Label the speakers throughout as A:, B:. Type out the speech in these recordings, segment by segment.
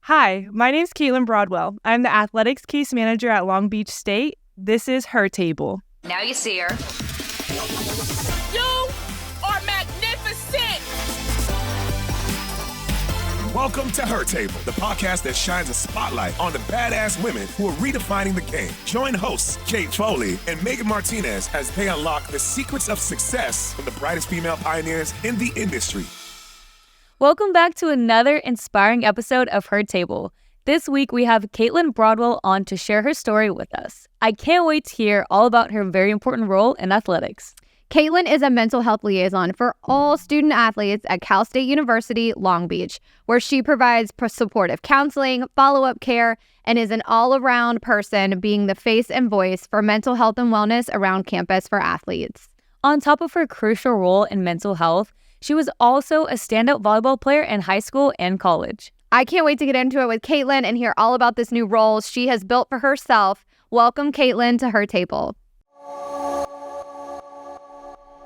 A: Hi, my name's Caitlin Broadwell. I'm the athletics case manager at Long Beach State. This is her table.
B: Now you see her.
C: You are magnificent!
D: Welcome to Her Table, the podcast that shines a spotlight on the badass women who are redefining the game. Join hosts Kate Foley and Megan Martinez as they unlock the secrets of success from the brightest female pioneers in the industry.
E: Welcome back to another inspiring episode of Her Table. This week we have Caitlin Broadwell on to share her story with us. I can't wait to hear all about her very important role in athletics.
F: Caitlin is a mental health liaison for all student athletes at Cal State University, Long Beach, where she provides supportive counseling, follow-up care, and is an all-around person being the face and voice for mental health and wellness around campus for athletes.
E: On top of her crucial role in mental health, she was also a standout volleyball player in high school and college.
F: I can't wait to get into it with Caitlin and hear all about this new role she has built for herself. Welcome, Caitlin, to Her Table.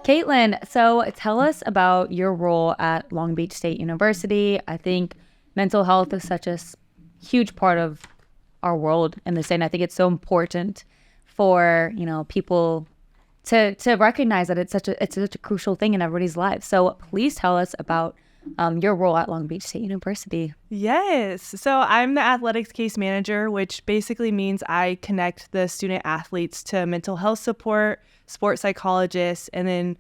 E: Caitlin, so tell us about your role at Long Beach State University. I think mental health is such a huge part of our world in the state. And I think it's so important for, people to recognize that it's such a crucial thing in everybody's life. So please tell us about your role at Long Beach State University.
A: Yes. So I'm the athletics case manager, which basically means I connect the student athletes to mental health support, sports psychologists, and then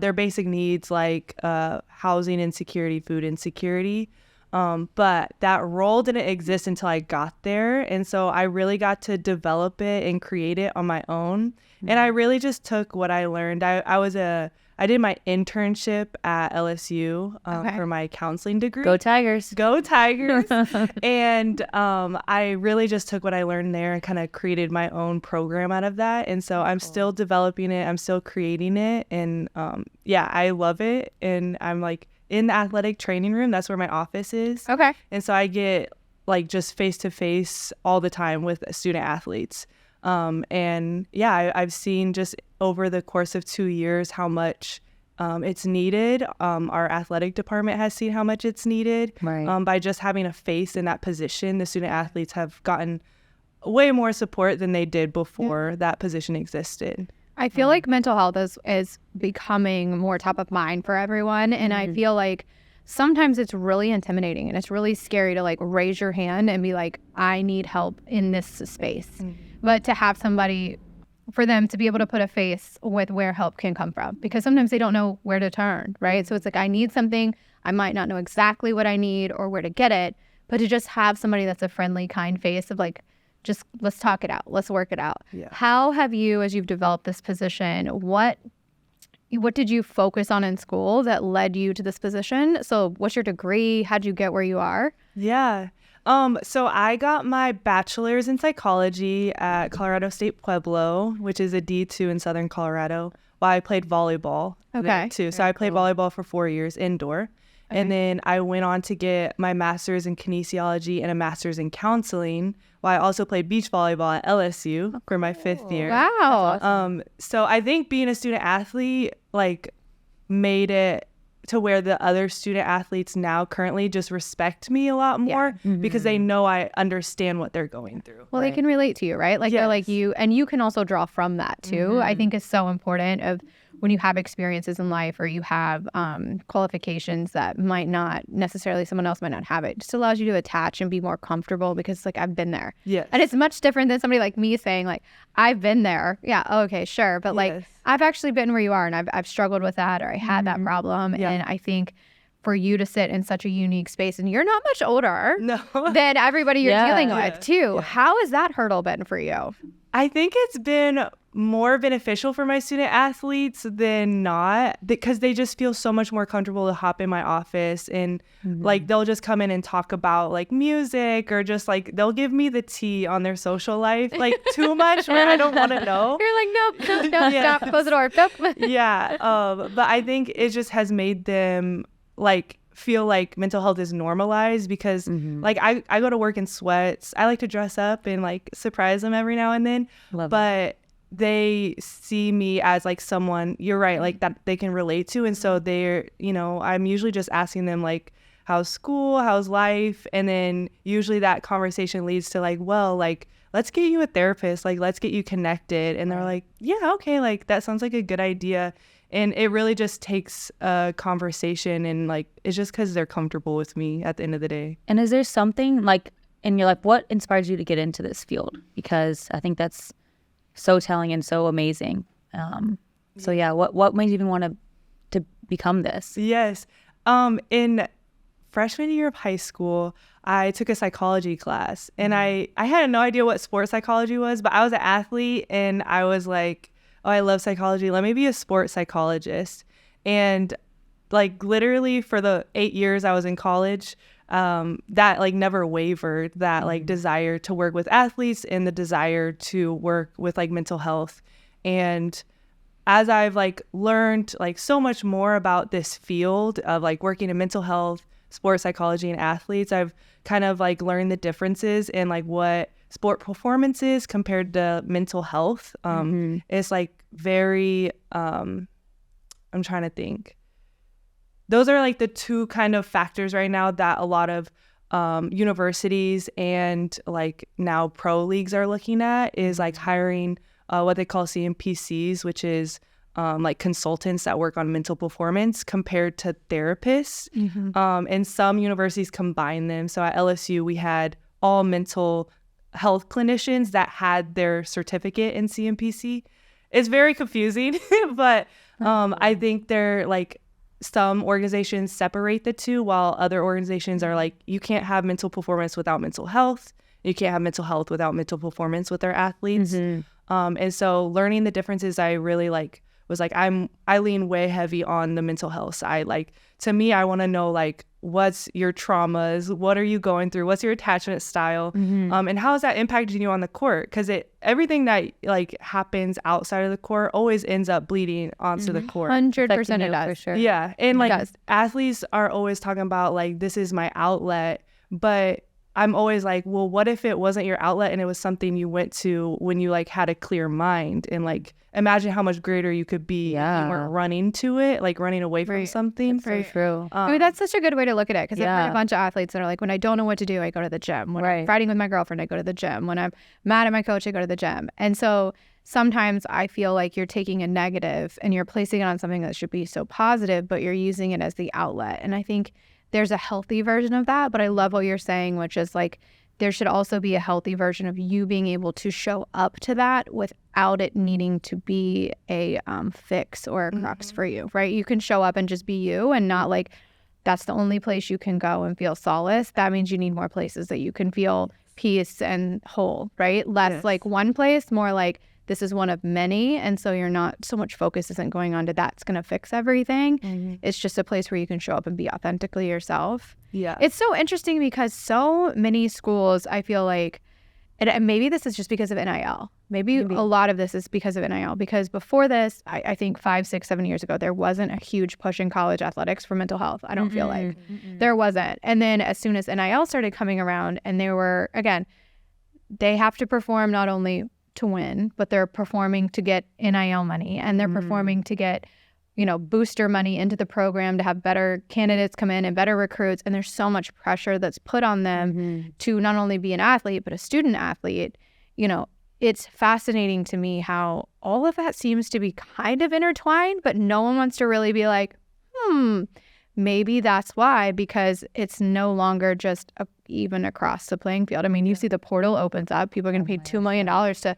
A: their basic needs like housing insecurity, food insecurity. But that role didn't exist until I got there. And so I really got to develop it and create it on my own. Mm-hmm. And I really just took what I learned. I did my internship at LSU for my counseling degree.
E: Go Tigers.
A: Go Tigers. And I really just took what I learned there and kind of created my own program out of that. And so I'm still developing it. I'm still creating it. And I love it. And I'm like in the athletic training room. That's where my office is.
F: Okay.
A: And so I get like just face to face all the time with student athletes. I've seen just over the course of 2 years how much it's needed. Our athletic department has seen how much it's needed.
E: Right.
A: By just having a face in that position, the student athletes have gotten way more support than they did before that position existed.
F: I feel like mental health is becoming more top of mind for everyone. And I feel like sometimes it's really intimidating and it's really scary to like raise your hand and be like, I need help in this space. But to have somebody, for them to be able to put a face with where help can come from, because sometimes they don't know where to turn, right? So it's like, I need something, I might not know exactly what I need or where to get it, but to just have somebody that's a friendly, kind face of like, just let's talk it out, let's work it out.
A: Yeah.
F: How have you, as you've developed this position, what did you focus on in school that led you to this position? So what's your degree? How'd you get where you are?
A: Yeah. So I got my bachelor's in psychology at Colorado State Pueblo, which is a D2 in Southern Colorado. While I played volleyball there too. So I played volleyball for 4 years indoor. Okay. And then I went on to get my master's in kinesiology and a master's in counseling, while I also played beach volleyball at LSU for my 5th year.
F: Wow.
A: Awesome. So I think being a student athlete like made it to where the other student athletes now currently just respect me a lot more because they know I understand what they're going through.
F: Well, They can relate to you, right? Like they're like you, and you can also draw from that too. I think is so important of when you have experiences in life or you have qualifications that might not necessarily, someone else might not have it. Just allows you to attach and be more comfortable because like I've been there.
A: Yes.
F: And it's much different than somebody like me saying like, I've been there. Yeah. Okay, sure. But like, I've actually been where you are and I've struggled with that or I had that problem. Yeah. And I think for you to sit in such a unique space, and you're not much older than everybody you're dealing with too. Yeah. How has that hurdle been for you?
A: I think it's been more beneficial for my student athletes than not, because they just feel so much more comfortable to hop in my office and like they'll just come in and talk about like music or just like they'll give me the tea on their social life like too much where I don't want to know.
F: You're like, nope, stop, close the door. Nope.
A: Yeah. But I think it just has made them like feel like mental health is normalized because like I go to work in sweats. I like to dress up and like surprise them every now and then. But they see me as like someone, you're right, like that they can relate to. And so they're, I'm usually just asking them like, how's school, how's life? And then usually that conversation leads to like, well, like, let's get you a therapist, like, let's get you connected. And they're like, yeah, okay, like, that sounds like a good idea. And it really just takes a conversation, and like, it's just because they're comfortable with me at the end of the day.
E: And is there something like in your life, what inspires you to get into this field? Because I think that's so telling and so amazing. So yeah, what made you even want to become this?
A: Yes. In freshman year of high school, I took a psychology class, and I had no idea what sports psychology was, but I was an athlete, and I was like, oh, I love psychology. Let me be a sports psychologist. And like literally for the 8 years I was in college, that like never wavered, that like desire to work with athletes and the desire to work with like mental health. And as I've like learned like so much more about this field of like working in mental health, sports psychology, and athletes, I've kind of like learned the differences in like what sport performance is compared to mental health. It's like very, I'm trying to think. Those are like the two kind of factors right now that a lot of universities and like now pro leagues are looking at, is like hiring what they call CMPCs, which is like consultants that work on mental performance, compared to therapists. And some universities combine them. So at LSU, we had all mental health clinicians that had their certificate in CMPC. It's very confusing, but I think they're like, some organizations separate the two, while other organizations are like, you can't have mental performance without mental health. You can't have mental health without mental performance with our athletes. And so learning the differences, I really like was like, I lean way heavy on the mental health side. Like, to me, I want to know like, what's your traumas? What are you going through? What's your attachment style? And how is that impacting you on the court? Because everything that like happens outside of the court always ends up bleeding onto the court.
F: 100% it does.
E: For sure.
A: Yeah. And like
F: does.
A: athletes are always talking about like, this is my outlet, but I'm always like, well, what if it wasn't your outlet and it was something you went to when you like had a clear mind? And like, imagine how much greater you could be if you weren't running to it, like running away from something.
E: That's very true.
F: I mean, that's such a good way to look at it, because I've heard a bunch of athletes that are like, when I don't know what to do, I go to the gym. When I'm fighting with my girlfriend, I go to the gym. When I'm mad at my coach, I go to the gym. And so sometimes I feel like you're taking a negative and you're placing it on something that should be so positive, but you're using it as the outlet. And I think there's a healthy version of that, but I love what you're saying, which is like, there should also be a healthy version of you being able to show up to that without it needing to be a fix or a crux for you, right? You can show up and just be you, and not like that's the only place you can go and feel solace. That means you need more places that you can feel peace and whole, right? Less like one place, more like this is one of many. And so you're not, so much focus isn't going on to that's going to fix everything. It's just a place where you can show up and be authentically yourself.
A: Yeah.
F: It's so interesting because so many schools, I feel like, and maybe this is just because of NIL. Maybe a lot of this is because of NIL. Because before this, I think 5, 6, 7 years ago, there wasn't a huge push in college athletics for mental health. I don't feel like there wasn't. And then as soon as NIL started coming around, and they were, again, they have to perform not only to win, but they're performing to get NIL money, and they're performing to get, you know, booster money into the program to have better candidates come in and better recruits. And there's so much pressure that's put on them to not only be an athlete, but a student athlete. You know, it's fascinating to me how all of that seems to be kind of intertwined, but no one wants to really be like, maybe that's why, because it's no longer just even across the playing field. I mean, you see the portal opens up. People are going to pay $2 million to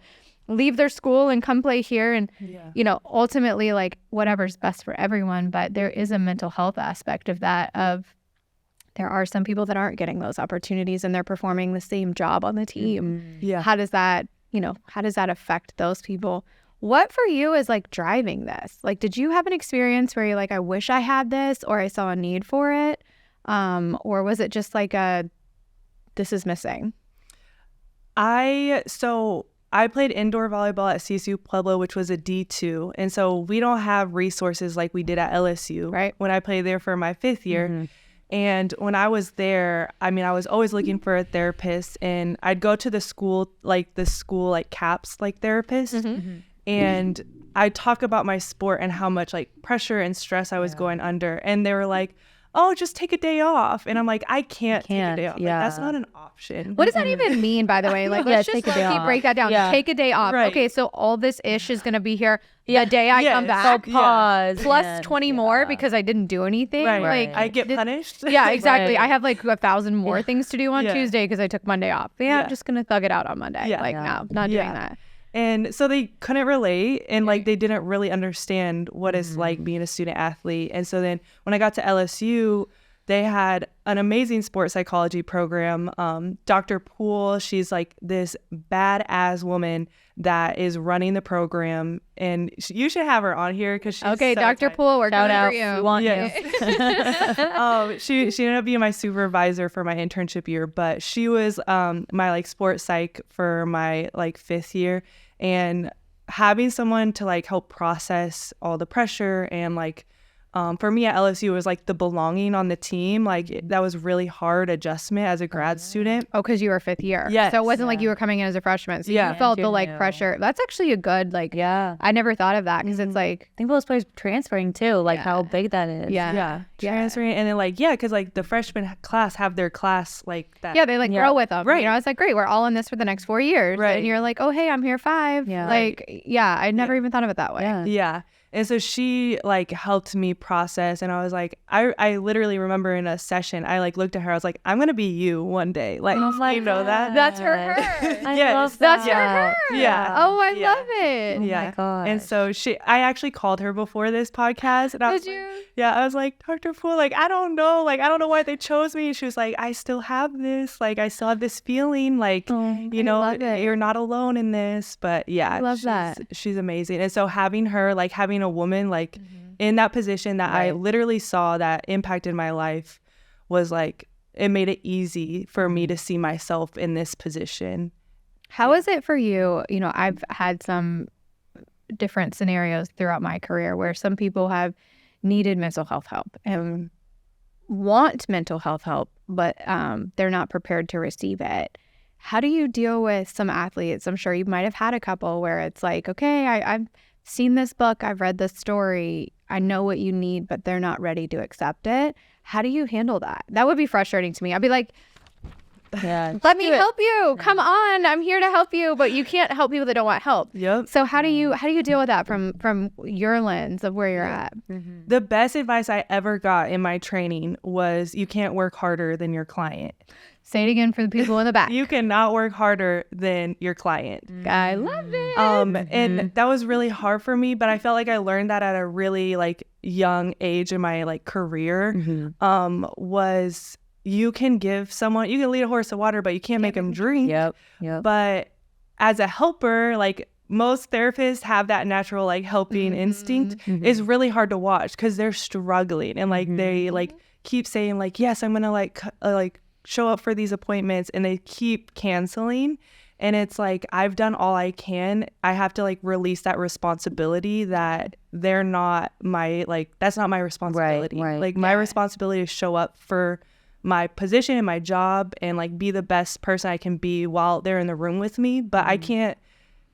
F: leave their school and come play here. And, you know, ultimately, like, whatever's best for everyone. But there is a mental health aspect of that, of there are some people that aren't getting those opportunities and they're performing the same job on the team. How does that, you know, how does that affect those people? What for you is like driving this? Like, did you have an experience where you're like, I wish I had this, or I saw a need for it? Or was it just like this is missing?
A: I played indoor volleyball at CSU Pueblo, which was a D2. And so we don't have resources like we did at LSU.
F: Right.
A: When I played there for my 5th year. And when I was there, I mean, I was always looking for a therapist, and I'd go to the school CAPS like therapist. And I talk about my sport and how much like pressure and stress I was going under. And they were like, oh, just take a day off. And I'm like, I can't take a day off.
E: Yeah.
A: Like, that's not an option.
F: What does that even mean, by the way? Like, let's just
E: take a day
F: low-key
E: off.
F: break that down.
E: Yeah.
F: Take a day off.
A: Right.
F: Okay, so all this ish is going to be here the day I come back.
E: So pause.
F: Plus
E: and-
F: 20 more because I didn't do anything.
A: Right.
F: Like,
A: I get punished.
F: yeah, exactly.
E: Right.
F: I have like 1,000 more things to do on
A: Yeah.
F: Tuesday because I took Monday off. Yeah,
A: Yeah.
F: I'm just going to thug it out on Monday.
A: Yeah.
F: Like, no, not doing that.
A: And so they couldn't relate, and like they didn't really understand what it's like being a student athlete. And so then when I got to LSU, they had an amazing sports psychology program. Dr. Poole, she's like this badass woman that is running the program, and you should have her on here because she's
F: Okay,
A: so
F: Dr.
A: tight.
F: Poole, we're
E: Shout
F: coming
E: out.
F: for you.
E: We want
A: Yes. She ended up being my supervisor for my internship year, but she was my like sports psych for my like 5th year, and having someone to like help process all the pressure and like for me at LSU it was like the belonging on the team, like that was really hard adjustment as a grad student.
F: Oh, because you were 5th year.
A: Yes.
F: So it wasn't like you were coming in as a freshman. So
A: Yeah.
F: you felt
E: And
F: the
E: you
F: like
E: knew.
F: pressure. That's actually a good, like,
E: Yeah.
F: I never thought of that because it's like,
E: I think those players transferring too, like how big that is.
F: yeah.
A: Transferring, and then like because like the freshman class have their class like that.
F: Yeah, they like grow with them.
A: Right.
F: You know, it's like, great, we're all in this for the next 4 years.
A: Right.
F: And you're like, oh, hey, I'm here 5.
E: Yeah.
F: Like, yeah, I never even thought of it that way.
E: Yeah.
A: Yeah. And so she like helped me process, and I was like, I literally remember in a session, I like looked at her, I was like, I'm gonna be you one day. Like, you know that?
F: That's her.
E: I
A: Yes.
E: love
F: That's
E: that.
F: her.
A: Yeah.
F: Oh, I
A: Yeah.
F: love it.
E: Oh
A: Yeah.
E: my gosh.
A: And so I actually called her before this podcast, and I was
F: Did you?
A: yeah, I was like, Dr. Poole, like, I don't know why they chose me. And she was like, I still have this, like, I still have this feeling, like, you know,
F: love it.
A: you're not alone in this. But yeah,
F: I love that.
A: She's amazing. And so having her, like, having a woman, like, in that position that I literally saw that impacted my life was like, it made it easy for me to see myself in this position.
F: How is it for you? You know, I've had some different scenarios throughout my career where some people have needed mental health help and want mental health help, but they're not prepared to receive it. How do you deal with some athletes? I'm sure you might have had a couple where it's like, okay, I've seen this book, I've read this story, I know what you need, but they're not ready to accept it. How do you handle that? That would be frustrating to me. I'd be like,
E: Yeah.
F: let me help you. Come on, I'm here to help you, but you can't help people that don't want help.
A: Yep.
F: So how do you deal with that from your lens of where you're at?
A: The best advice I ever got in my training was you can't work harder than your client.
F: Say it again for the people in the back.
A: You cannot work harder than your client.
F: I love it.
A: And that was really hard for me, but I felt like I learned that at a really like young age in my like career. Was you can lead a horse to water, but you can't make them drink.
E: Yep.
A: But as a helper, like most therapists have that natural like helping instinct. It's really hard to watch because they're struggling and like they like keep saying like, yes, I'm gonna like show up for these appointments, and they keep canceling. And it's like, I've done all I can. I have to like release that responsibility that they're not my, like, that's not my responsibility.
E: Right.
A: Like my responsibility is show up for my position and my job and like be the best person I can be while they're in the room with me. But I can't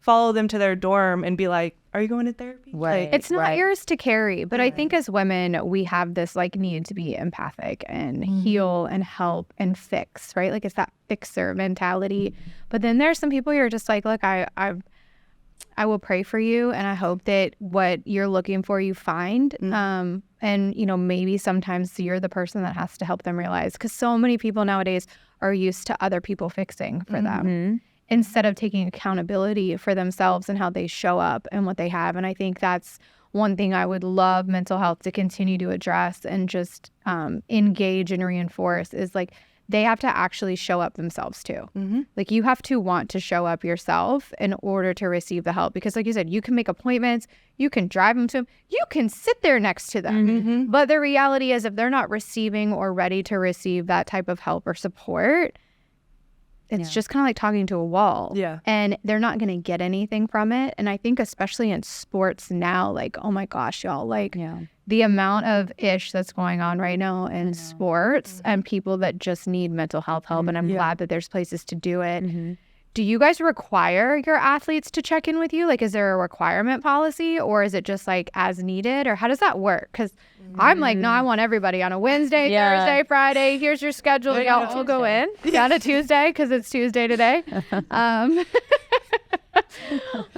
A: follow them to their dorm and be like, are you going to therapy?
E: Right.
F: It's not yours to carry, but I think as women, we have this like need to be empathic and heal and help and fix, right? Like it's that fixer mentality. But then there's some people you're just like, look, I will pray for you, and I hope that what you're looking for you find. And you know, maybe sometimes you're the person that has to help them realize, because so many people nowadays are used to other people fixing for them, instead of taking accountability for themselves and how they show up and what they have. And I think that's one thing I would love mental health to continue to address and just engage and reinforce is like they have to actually show up themselves too. Like you have to want to show up yourself in order to receive the help. Because like you said, you can make appointments, you can drive them to them, you can sit there next to them. But the reality is if they're not receiving or ready to receive that type of help or support, it's just kind of like talking to a wall.
A: Yeah.
F: And they're not going to get anything from it. And I think especially in sports now, like, oh my gosh, y'all, like the amount of ish that's going on right now in sports and people that just need mental health help. And I'm glad that there's places to do it. do you guys require your athletes to check in with you? Like, is there a requirement policy, or is it just like as needed, or how does that work? Because I'm like, no, I want everybody on a Wednesday, Thursday, Friday. Here's your schedule. Y'all all go in. Down to Tuesday because it's Tuesday today. But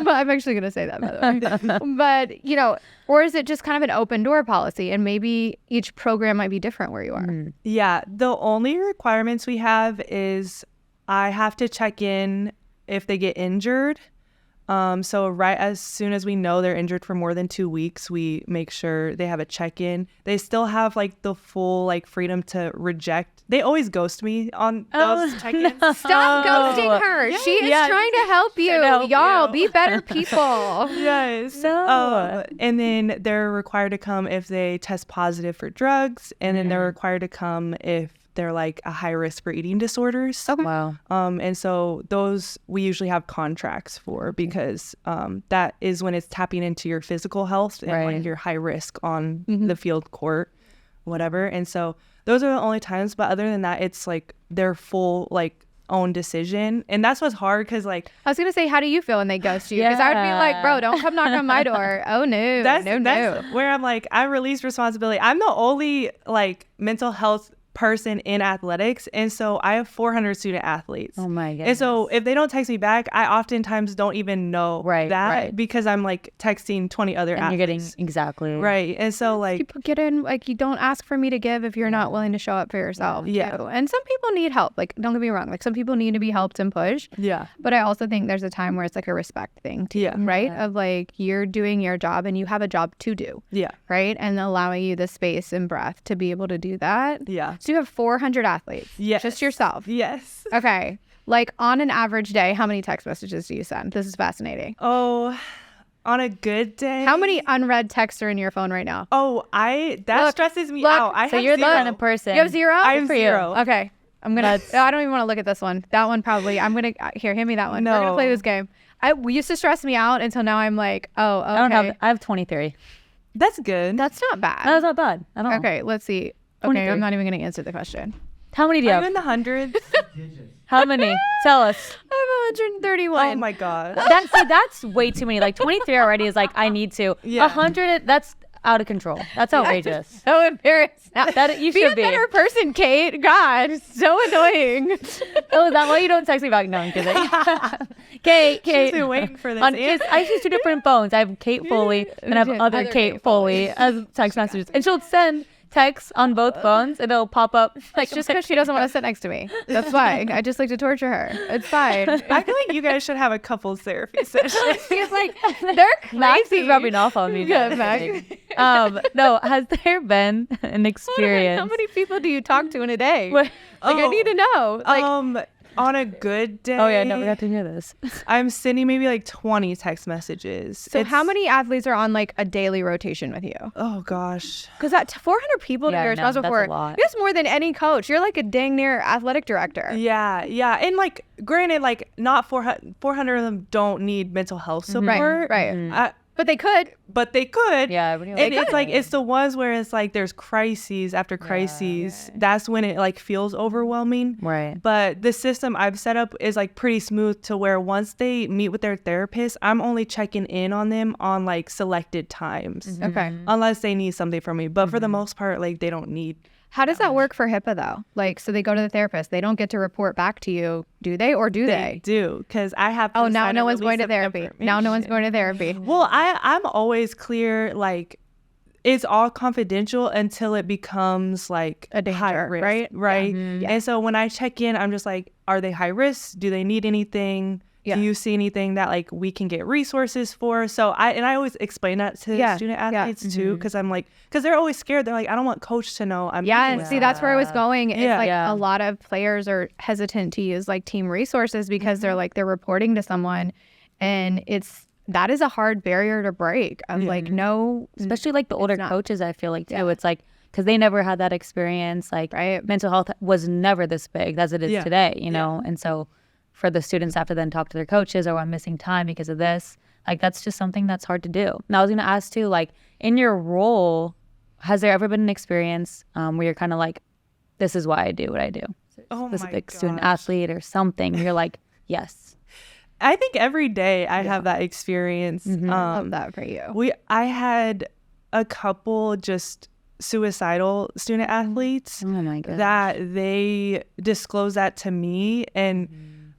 F: I'm actually going to say that, by the way. But, you know, or is it just kind of an open door policy, and maybe each program might be different where you are?
A: Yeah, the only requirements we have is I have to check in if they get injured. So right as soon as we know they're injured for more than 2 weeks, we make sure they have a check-in. They still have like the full like freedom to reject. They always ghost me on those check-ins.
F: Stop ghosting her. She is trying to help you. Y'all, be better people.
A: Yes. And then they're required to come if they test positive for drugs, and then they're required to come if they're like a high risk for eating disorders.
F: Okay.
E: Wow.
A: And so those we usually have contracts for, because that is when it's tapping into your physical health and like your high risk on the field, court, whatever. And so those are the only times. But other than that, it's like their full like own decision. And that's what's hard, because like
F: I was going to say, how do you feel when they ghost you? Because I would be like, bro, don't come knock on my door. Oh, no.
A: that's
F: No.
A: where I'm like, I release responsibility. I'm the only like mental health person in athletics, and so I have 400 student athletes.
E: Oh my goodness.
A: And so if they don't text me back, I oftentimes don't even know because I'm like texting 20 other
E: and
A: athletes.
E: you're getting exactly
A: right. And so like
F: people get in, like, you don't ask for me to give if you're not willing to show up for yourself. Too. And some people need help. Like, don't get me wrong, like some people need to be helped and pushed. But I also think there's a time where it's like a respect thing too, right? Of like, you're doing your job and you have a job to do. Right. And allowing you the space and breath to be able to do that. So you have 400 athletes. Just yourself. Okay. Like, on an average day, how many text messages do you send? This is fascinating.
A: Oh, on a good day.
F: How many unread texts are in your phone right now?
A: Oh, that stresses me out.
E: So you're the kind of person.
F: You have zero?
A: I have zero.
F: Okay. I'm going to, I don't even want to look at this one. That one probably, I'm going to, here, hand me that one.
A: No.
F: We're going to play this game. We used to stress me out until now I'm like, oh, okay.
E: I have 23.
A: That's good.
F: That's not bad.
E: That's not bad at all.
F: Okay, let's see. Okay,
E: 23.
F: I'm not even going to answer the question.
E: How many do you
A: Are
E: have?
A: you in the hundreds?
E: How many? Tell us.
F: I have 131.
A: Oh my god.
E: That's way too many. Like 23 already is like, I need to. 100, that's out of control. That's outrageous.
F: So embarrassing.
E: That you
F: Be
E: should
F: a better person, Kate. God, so annoying.
E: Oh, is that why you don't text me back? No, I'm kidding. Kate.
A: She's been waiting for this.
E: I use 2 different phones. I have Kate Foley and I have other Kate Foley as text messages. And she'll send texts on both phones and it'll pop up.
F: Like, just because she doesn't want to sit next to me. That's fine. I just like to torture her. It's fine.
A: I feel like you guys should have a couples therapy session.
F: She's like, they're crazy.
E: Max is rubbing off on me.
F: Yeah, Max.
E: No, has there been an experience?
F: How many people do you talk to in a day?
E: What?
F: I need to know. Like,
A: on a good day.
E: Oh yeah, I never got to hear this.
A: I'm sending maybe like 20 text messages.
F: So how many athletes are on like a daily rotation with you?
A: Oh gosh.
F: Because that 400 people that you're responsible for, that's more than any coach. You're like a dang near athletic director.
A: Yeah. And like, granted, like not 400 of them don't need mental health support.
F: Right. But they could.
E: Yeah.
A: And it's like, it's the ones where it's like there's crises after crises. That's when it like feels overwhelming.
E: Right.
A: But the system I've set up is like pretty smooth to where once they meet with their therapist, I'm only checking in on them on like selected times.
F: Okay.
A: Unless they need something from me. But for the most part, like they don't need.
F: How does that work for HIPAA though? Like, so they go to the therapist. They don't get to report back to you, do they? Or do they?
A: Do, because I have to.
F: Oh, now no one's going to therapy. Now no one's going to therapy.
A: Well, I'm always clear, like, it's all confidential until it becomes like
F: a danger,
A: high risk, right?
F: Yeah.
A: And so when I check in, I'm just like, are they high risk? Do they need anything? Do you see anything that like we can get resources for? So I always explain that to student athletes too, because I'm like, because they're always scared. They're like, I don't want coach to know I'm.
F: And see, that's where I was going. It's like a lot of players are hesitant to use like team resources because they're like, they're reporting to someone, and that is a hard barrier to break. I'm like, no,
E: especially like the older coaches. I feel like too. It's like, because they never had that experience. Like mental health was never this big as it is today, you know, and so. For the students have to then talk to their coaches, or I'm missing time because of this. Like, that's just something that's hard to do. Now, I was going to ask too, like, in your role, has there ever been an experience where you're kind of like, this is why I do what I do?
A: Oh
E: specific
A: my
E: student
A: gosh.
E: athlete or something. You're like, yes.
A: I think every day I have that experience.
F: Love that for you.
A: I had a couple just suicidal student athletes
E: Oh my gosh.
A: that they disclosed that to me, and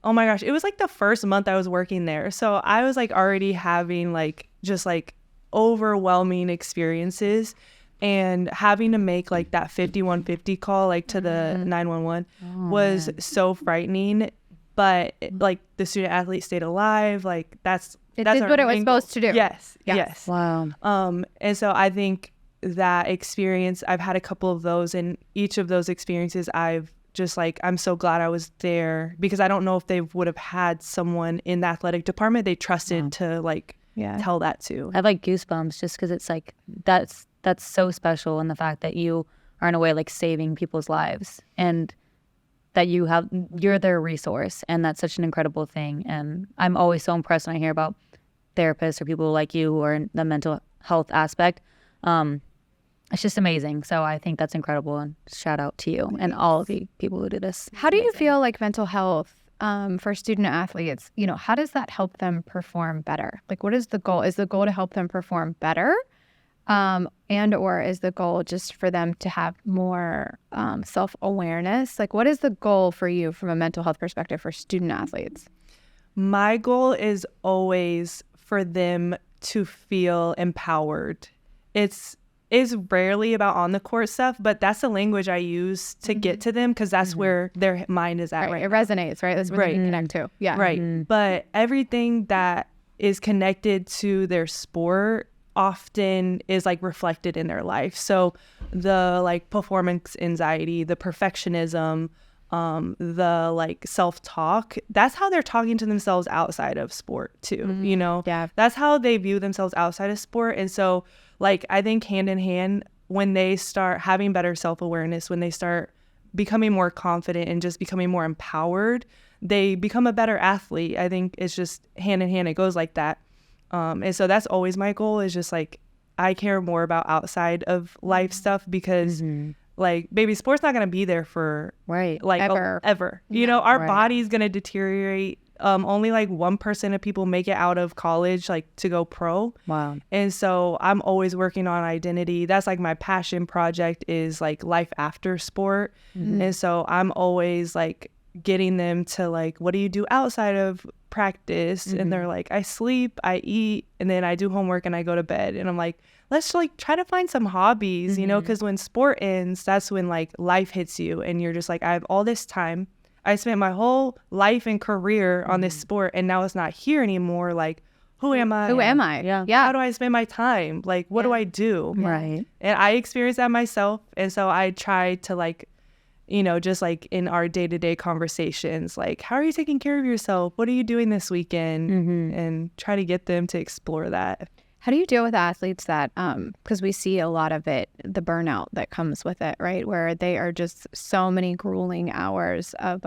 A: oh my gosh, it was like the first month I was working there, so I was like already having like just like overwhelming experiences, and having to make like that 5150 call like to the 911 was so frightening. But like the student athlete stayed alive, like that's
F: It
A: that's
F: did
A: our
F: what it was
A: main goal.
F: supposed to do.
A: Yes.
E: Wow.
A: And so I think that experience, I've had a couple of those, and each of those experiences I've just like, I'm so glad I was there, because I don't know if they would have had someone in the athletic department they trusted to like tell that to.
E: I have like goosebumps just because it's like that's so special, and the fact that you are in a way like saving people's lives, and that you're their resource, and that's such an incredible thing. And I'm always so impressed when I hear about therapists or people like you who are in the mental health aspect. It's just amazing. So I think that's incredible, and shout out to you and all of the people who do this.
F: How do you feel like mental health for student athletes, how does that help them perform better? Like, what is the goal? Is the goal to help them perform better? And or is the goal just for them to have more self-awareness? Like, what is the goal for you from a mental health perspective for student athletes?
A: My goal is always for them to feel empowered. It's rarely about on the court stuff, but that's the language I use to get to them, because that's where their mind is at right
F: It
A: now.
F: resonates, right? That's what they can connect to. Yeah.
A: Right. But everything that is connected to their sport often is like reflected in their life. So the like performance anxiety, the perfectionism, the like self-talk, that's how they're talking to themselves outside of sport too,
F: Yeah.
A: That's how they view themselves outside of sport. And so like, I think hand in hand, when they start having better self-awareness, when they start becoming more confident and just becoming more empowered, they become a better athlete. I think it's just hand in hand. It goes like that. And so that's always my goal, is just like, I care more about outside of life stuff, because like, baby, sport's not going to be there for like
F: Ever.
A: ever. Our body's going to deteriorate. Only like 1% of people make it out of college, like to go pro.
E: Wow.
A: And so I'm always working on identity. That's like my passion project, is like life after sport. And so I'm always like getting them to like, what do you do outside of practice? And they're like, I sleep, I eat, and then I do homework and I go to bed. And I'm like, let's like try to find some hobbies, because when sport ends, that's when like life hits you, and you're just like, I have all this time. I spent my whole life and career on this sport, and now it's not here anymore. Like, who am I?
F: Who am I?
E: Yeah.
A: How do I spend my time? Like, what do I do?
E: Right.
A: And I experienced that myself. And so I try to like, just like in our day-to-day conversations, like, how are you taking care of yourself? What are you doing this weekend? And try to get them to explore that.
F: How do you deal with athletes that, because we see a lot of it, the burnout that comes with it, right? Where they are just so many grueling hours of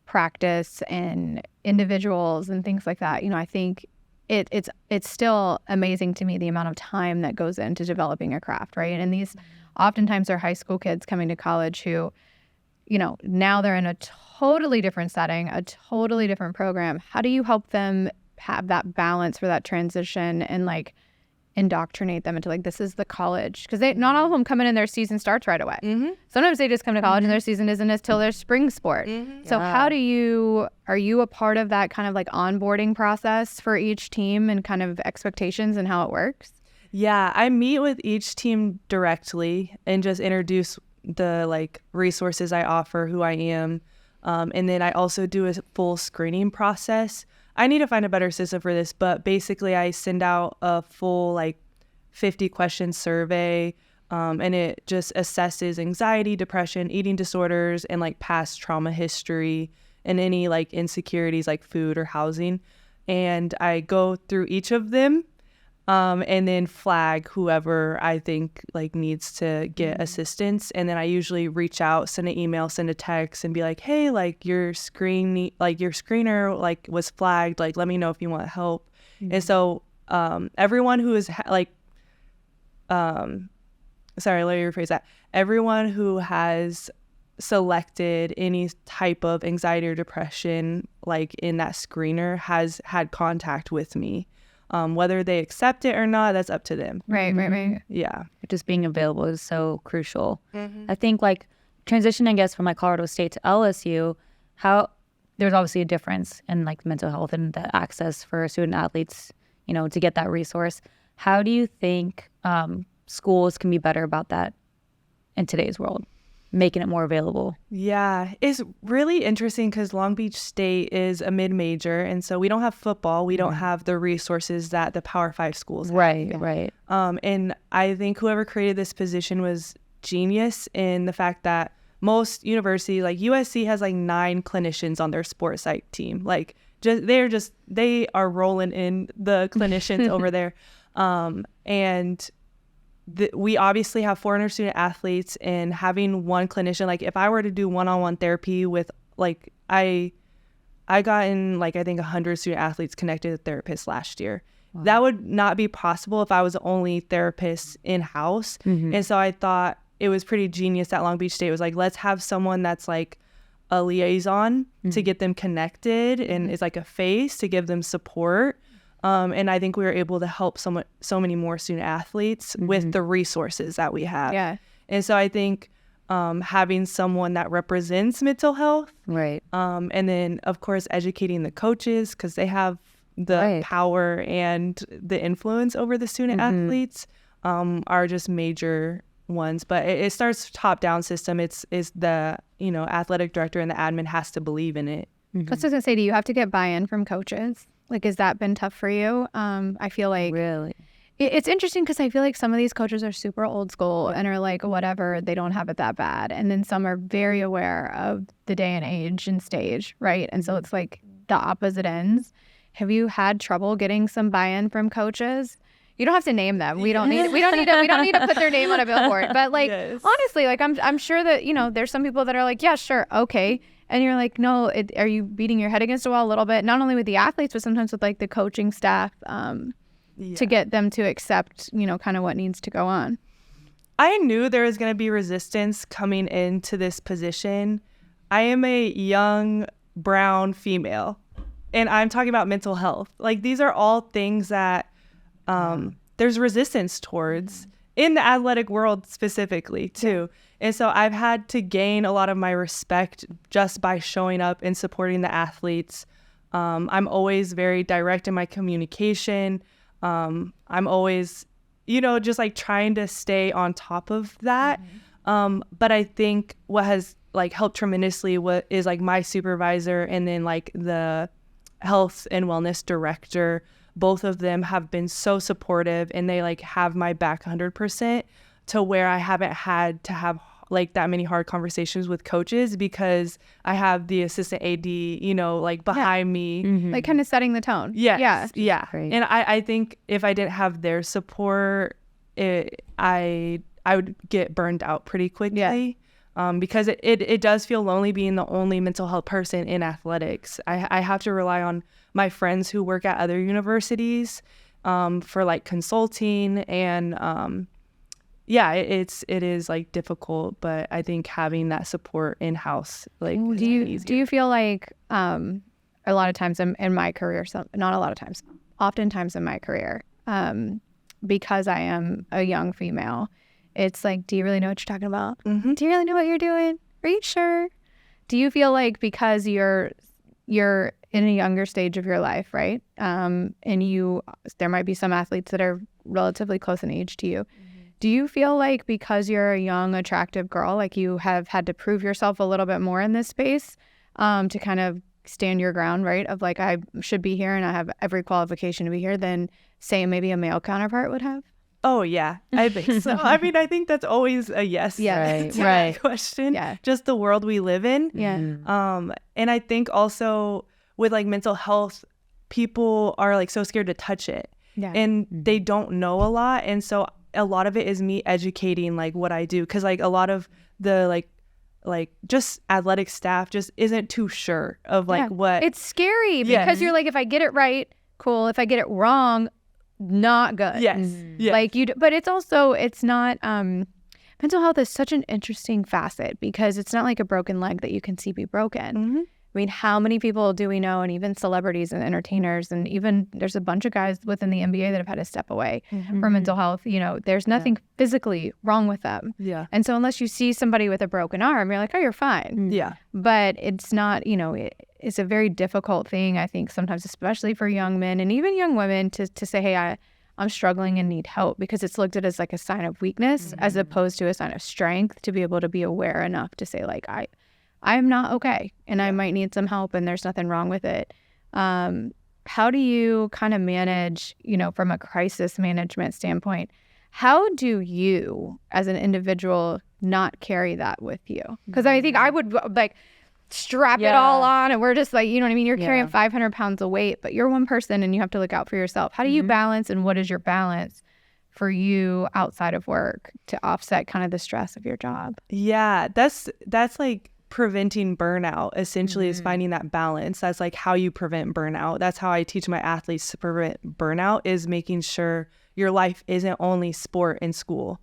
F: practice and individuals and things like that. I think it's still amazing to me the amount of time that goes into developing a craft, right? And these oftentimes are high school kids coming to college who, now they're in a totally different setting, a totally different program. How do you help them have that balance for that transition and like indoctrinate them into like, this is the college? Because not all of them come in and their season starts right away. Sometimes they just come to college and their season isn't until their spring sport. So how are you a part of that kind of like onboarding process for each team and kind of expectations and how it works?
A: Yeah, I meet with each team directly and just introduce the like resources I offer, who I am. And then I also do a full screening process. I need to find a better system for this, but basically I send out a full like 50 question survey, and it just assesses anxiety, depression, eating disorders, and like past trauma history and any like insecurities like food or housing. And I go through each of them, and then flag whoever I think like needs to get assistance. And then I usually reach out, send an email, send a text, and be like, hey, like your screener like was flagged, like let me know if you want help. And so everyone who is sorry, let me rephrase that. Everyone who has selected any type of anxiety or depression like in that screener has had contact with me. Whether they accept it or not, that's up to them.
F: Right.
A: Yeah.
E: Just being available is so crucial. I think like transitioning, I guess, from like Colorado State to LSU, how there's obviously a difference in like mental health and the access for student athletes, you know, to get that resource. How do you think schools can be better about that in today's world, making it more available?
A: Yeah, it's really interesting because Long Beach State is a mid-major, and so we don't have football. We don't have the resources that the Power 5 schools have.
E: Right.
A: And I think whoever created this position was genius in the fact that most universities, like USC, has like 9 clinicians on their sports psych team. Like they are rolling in the clinicians over there. And we obviously have 400 student athletes, and having one clinician, like if I were to do one-on-one therapy with like, I got in like, I think 100 student athletes connected to therapists last year. Wow. That would not be possible if I was the only therapist in-house. And so I thought it was pretty genius that Long Beach State was like, let's have someone that's like a liaison to get them connected and is like a face to give them support. And I think we were able to help so many more student athletes with the resources that we have.
F: Yeah.
A: And so I think having someone that represents mental health,
E: Right.
A: and then of course educating the coaches because they have the power and the influence over the student athletes, are just major ones. But it starts top-down system. It's the athletic director and the admin has to believe in it.
F: I was just gonna say, do you have to get buy-in from coaches? Like, has that been tough for you? I feel like
E: Really?
F: it's interesting because I feel like some of these coaches are super old school and are like, whatever, they don't have it that bad. And then some are very aware of the day and age and stage, right? And so it's like the opposite ends. Have you had trouble getting some buy-in from coaches? You don't have to name them. We don't need to put their name on a billboard. But like, honestly, like I'm sure that, there's some people that are like, yeah, sure, okay. And you're like, no, are you beating your head against a wall a little bit? Not only with the athletes, but sometimes with like the coaching staff, to get them to accept, kind of what needs to go on.
A: I knew there was going to be resistance coming into this position. I am a young brown female, and I'm talking about mental health. Like, these are all things that there's resistance towards in the athletic world specifically too. And so I've had to gain a lot of my respect just by showing up and supporting the athletes. I'm always very direct in my communication. I'm always, just like trying to stay on top of that. But I think what has like helped tremendously is like my supervisor and then like the health and wellness director. Both of them have been so supportive, and they like have my back 100% to where I haven't had to have like that many hard conversations with coaches because I have the assistant AD, like behind me.
F: Like kind of setting the tone.
A: Yeah.
E: Great.
A: And I think if I didn't have their support, I would get burned out pretty quickly. Because it does feel lonely being the only mental health person in athletics. I have to rely on my friends who work at other universities for like consulting, and it is like difficult, but I think having that support in-house, like,
F: do you feel like a lot of times in my career, not a lot of times, oftentimes in my career, because I am a young female, it's like, do you really know what you're talking about? Do you really know what you're doing? Are you sure? Do you feel like because you're in a younger stage of your life, right? And there might be some athletes that are relatively close in age to you. Do you feel like because you're a young, attractive girl, like you have had to prove yourself a little bit more in this space to kind of stand your ground, right? Of like, I should be here and I have every qualification to be here than say maybe a male counterpart would have?
A: Oh, yeah, I think so. I mean, I think that's always a yes to that question. Yeah. Just the world we live in.
F: Yeah.
A: And I think also with like mental health, people are like so scared to touch it. Yeah. And they don't know a lot. And so a lot of it is me educating like what I do. Because like a lot of the like just athletic staff just isn't too sure of like what.
F: It's scary because you're like, if I get it right, cool. If I get it wrong, not good.
A: Yes.
F: Like but it's also, it's not, I mental health is such an interesting facet because it's not like a broken leg that you can see be broken. I mean, how many people do we know, and even celebrities and entertainers, and even there's a bunch of guys within the NBA that have had to step away from mental health. You know, there's nothing physically wrong with them.
A: Yeah.
F: And so unless you see somebody with a broken arm, you're like, oh, you're fine.
A: Yeah.
F: But it's not, you know, it's a very difficult thing, I think, sometimes, especially for young men and even young women to say, hey, I'm struggling and need help, because it's looked at as like a sign of weakness as opposed to a sign of strength, to be able to be aware enough to say, like, I'm not okay and I might need some help and there's nothing wrong with it. How do you kind of manage, you know, from a crisis management standpoint, how do you as an individual not carry that with you? Because I think I would like strap it all on and we're just like, you know what I mean? You're carrying 500 pounds of weight, but you're one person and you have to look out for yourself. How do you balance, and what is your balance for you outside of work to offset kind of the stress of your job?
A: Yeah, that's like preventing burnout, essentially, is finding that balance. That's like how you prevent burnout. That's how I teach my athletes to prevent burnout, is making sure your life isn't only sport and school.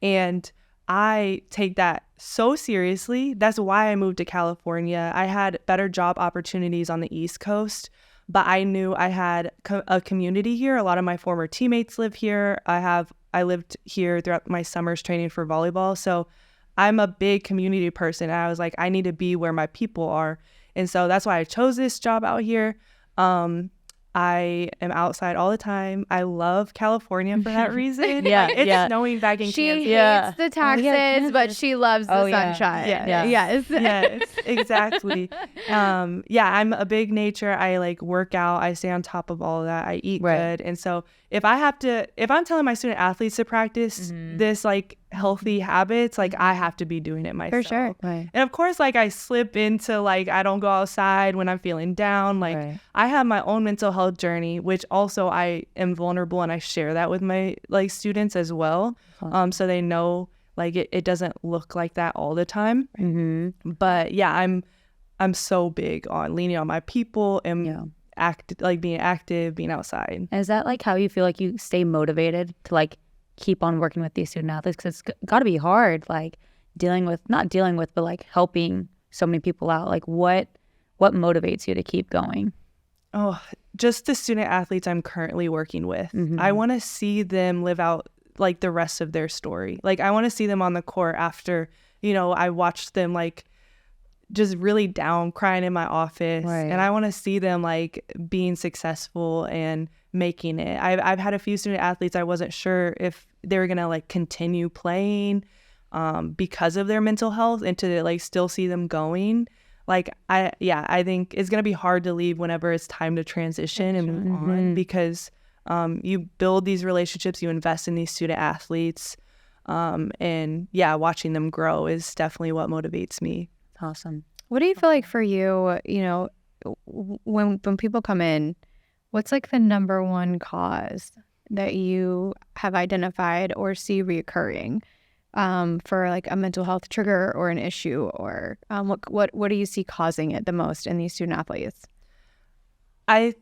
A: And I take that so seriously. That's why I moved to California. I had better job opportunities on the East Coast, but I knew I had a community here. A lot of my former teammates live here. I lived here throughout my summers training for volleyball. So I'm a big community person. And I was like, I need to be where my people are. And so that's why I chose this job out here. I am outside all the time. I love California for that reason. It's snowing back in
F: She
A: Kansas.
F: hates the taxes, but she loves the sunshine. Yes.
A: Yes, exactly. I'm a big nature. I like work out. I stay on top of all of that. I eat good. And so if I'm telling my student athletes to practice this like healthy habits, like I have to be doing it myself.
F: For sure.
A: And of course, like I slip into like, I don't go outside when I'm feeling down. Like I have my own mental health journey, which also I am vulnerable, and I share that with my like students as well. So they know like it doesn't look like that all the time. But yeah, I'm so big on leaning on my people and being active, being outside.
E: Is that like how you feel like you stay motivated to like keep on working with these student athletes? Because it's got to be hard, like not dealing with, but like helping so many people out. Like what motivates you to keep going?
A: Oh, just the student athletes I'm currently working with. I want to see them live out like the rest of their story. Like I want to see them on the court after, you know, I watched them like just really down, crying in my office. And I want to see them like being successful and making it. I've had a few student athletes I wasn't sure if they were gonna like continue playing because of their mental health, and to like still see them going. Like I think it's gonna be hard to leave whenever it's time to transition and move on, because you build these relationships, you invest in these student athletes, and watching them grow is definitely what motivates me.
E: Awesome.
F: What do you feel like for you, you know, when people come in, what's like the number one cause that you have identified or see reoccurring for like a mental health trigger or an issue, or what do you see causing it the most in these student athletes?
A: I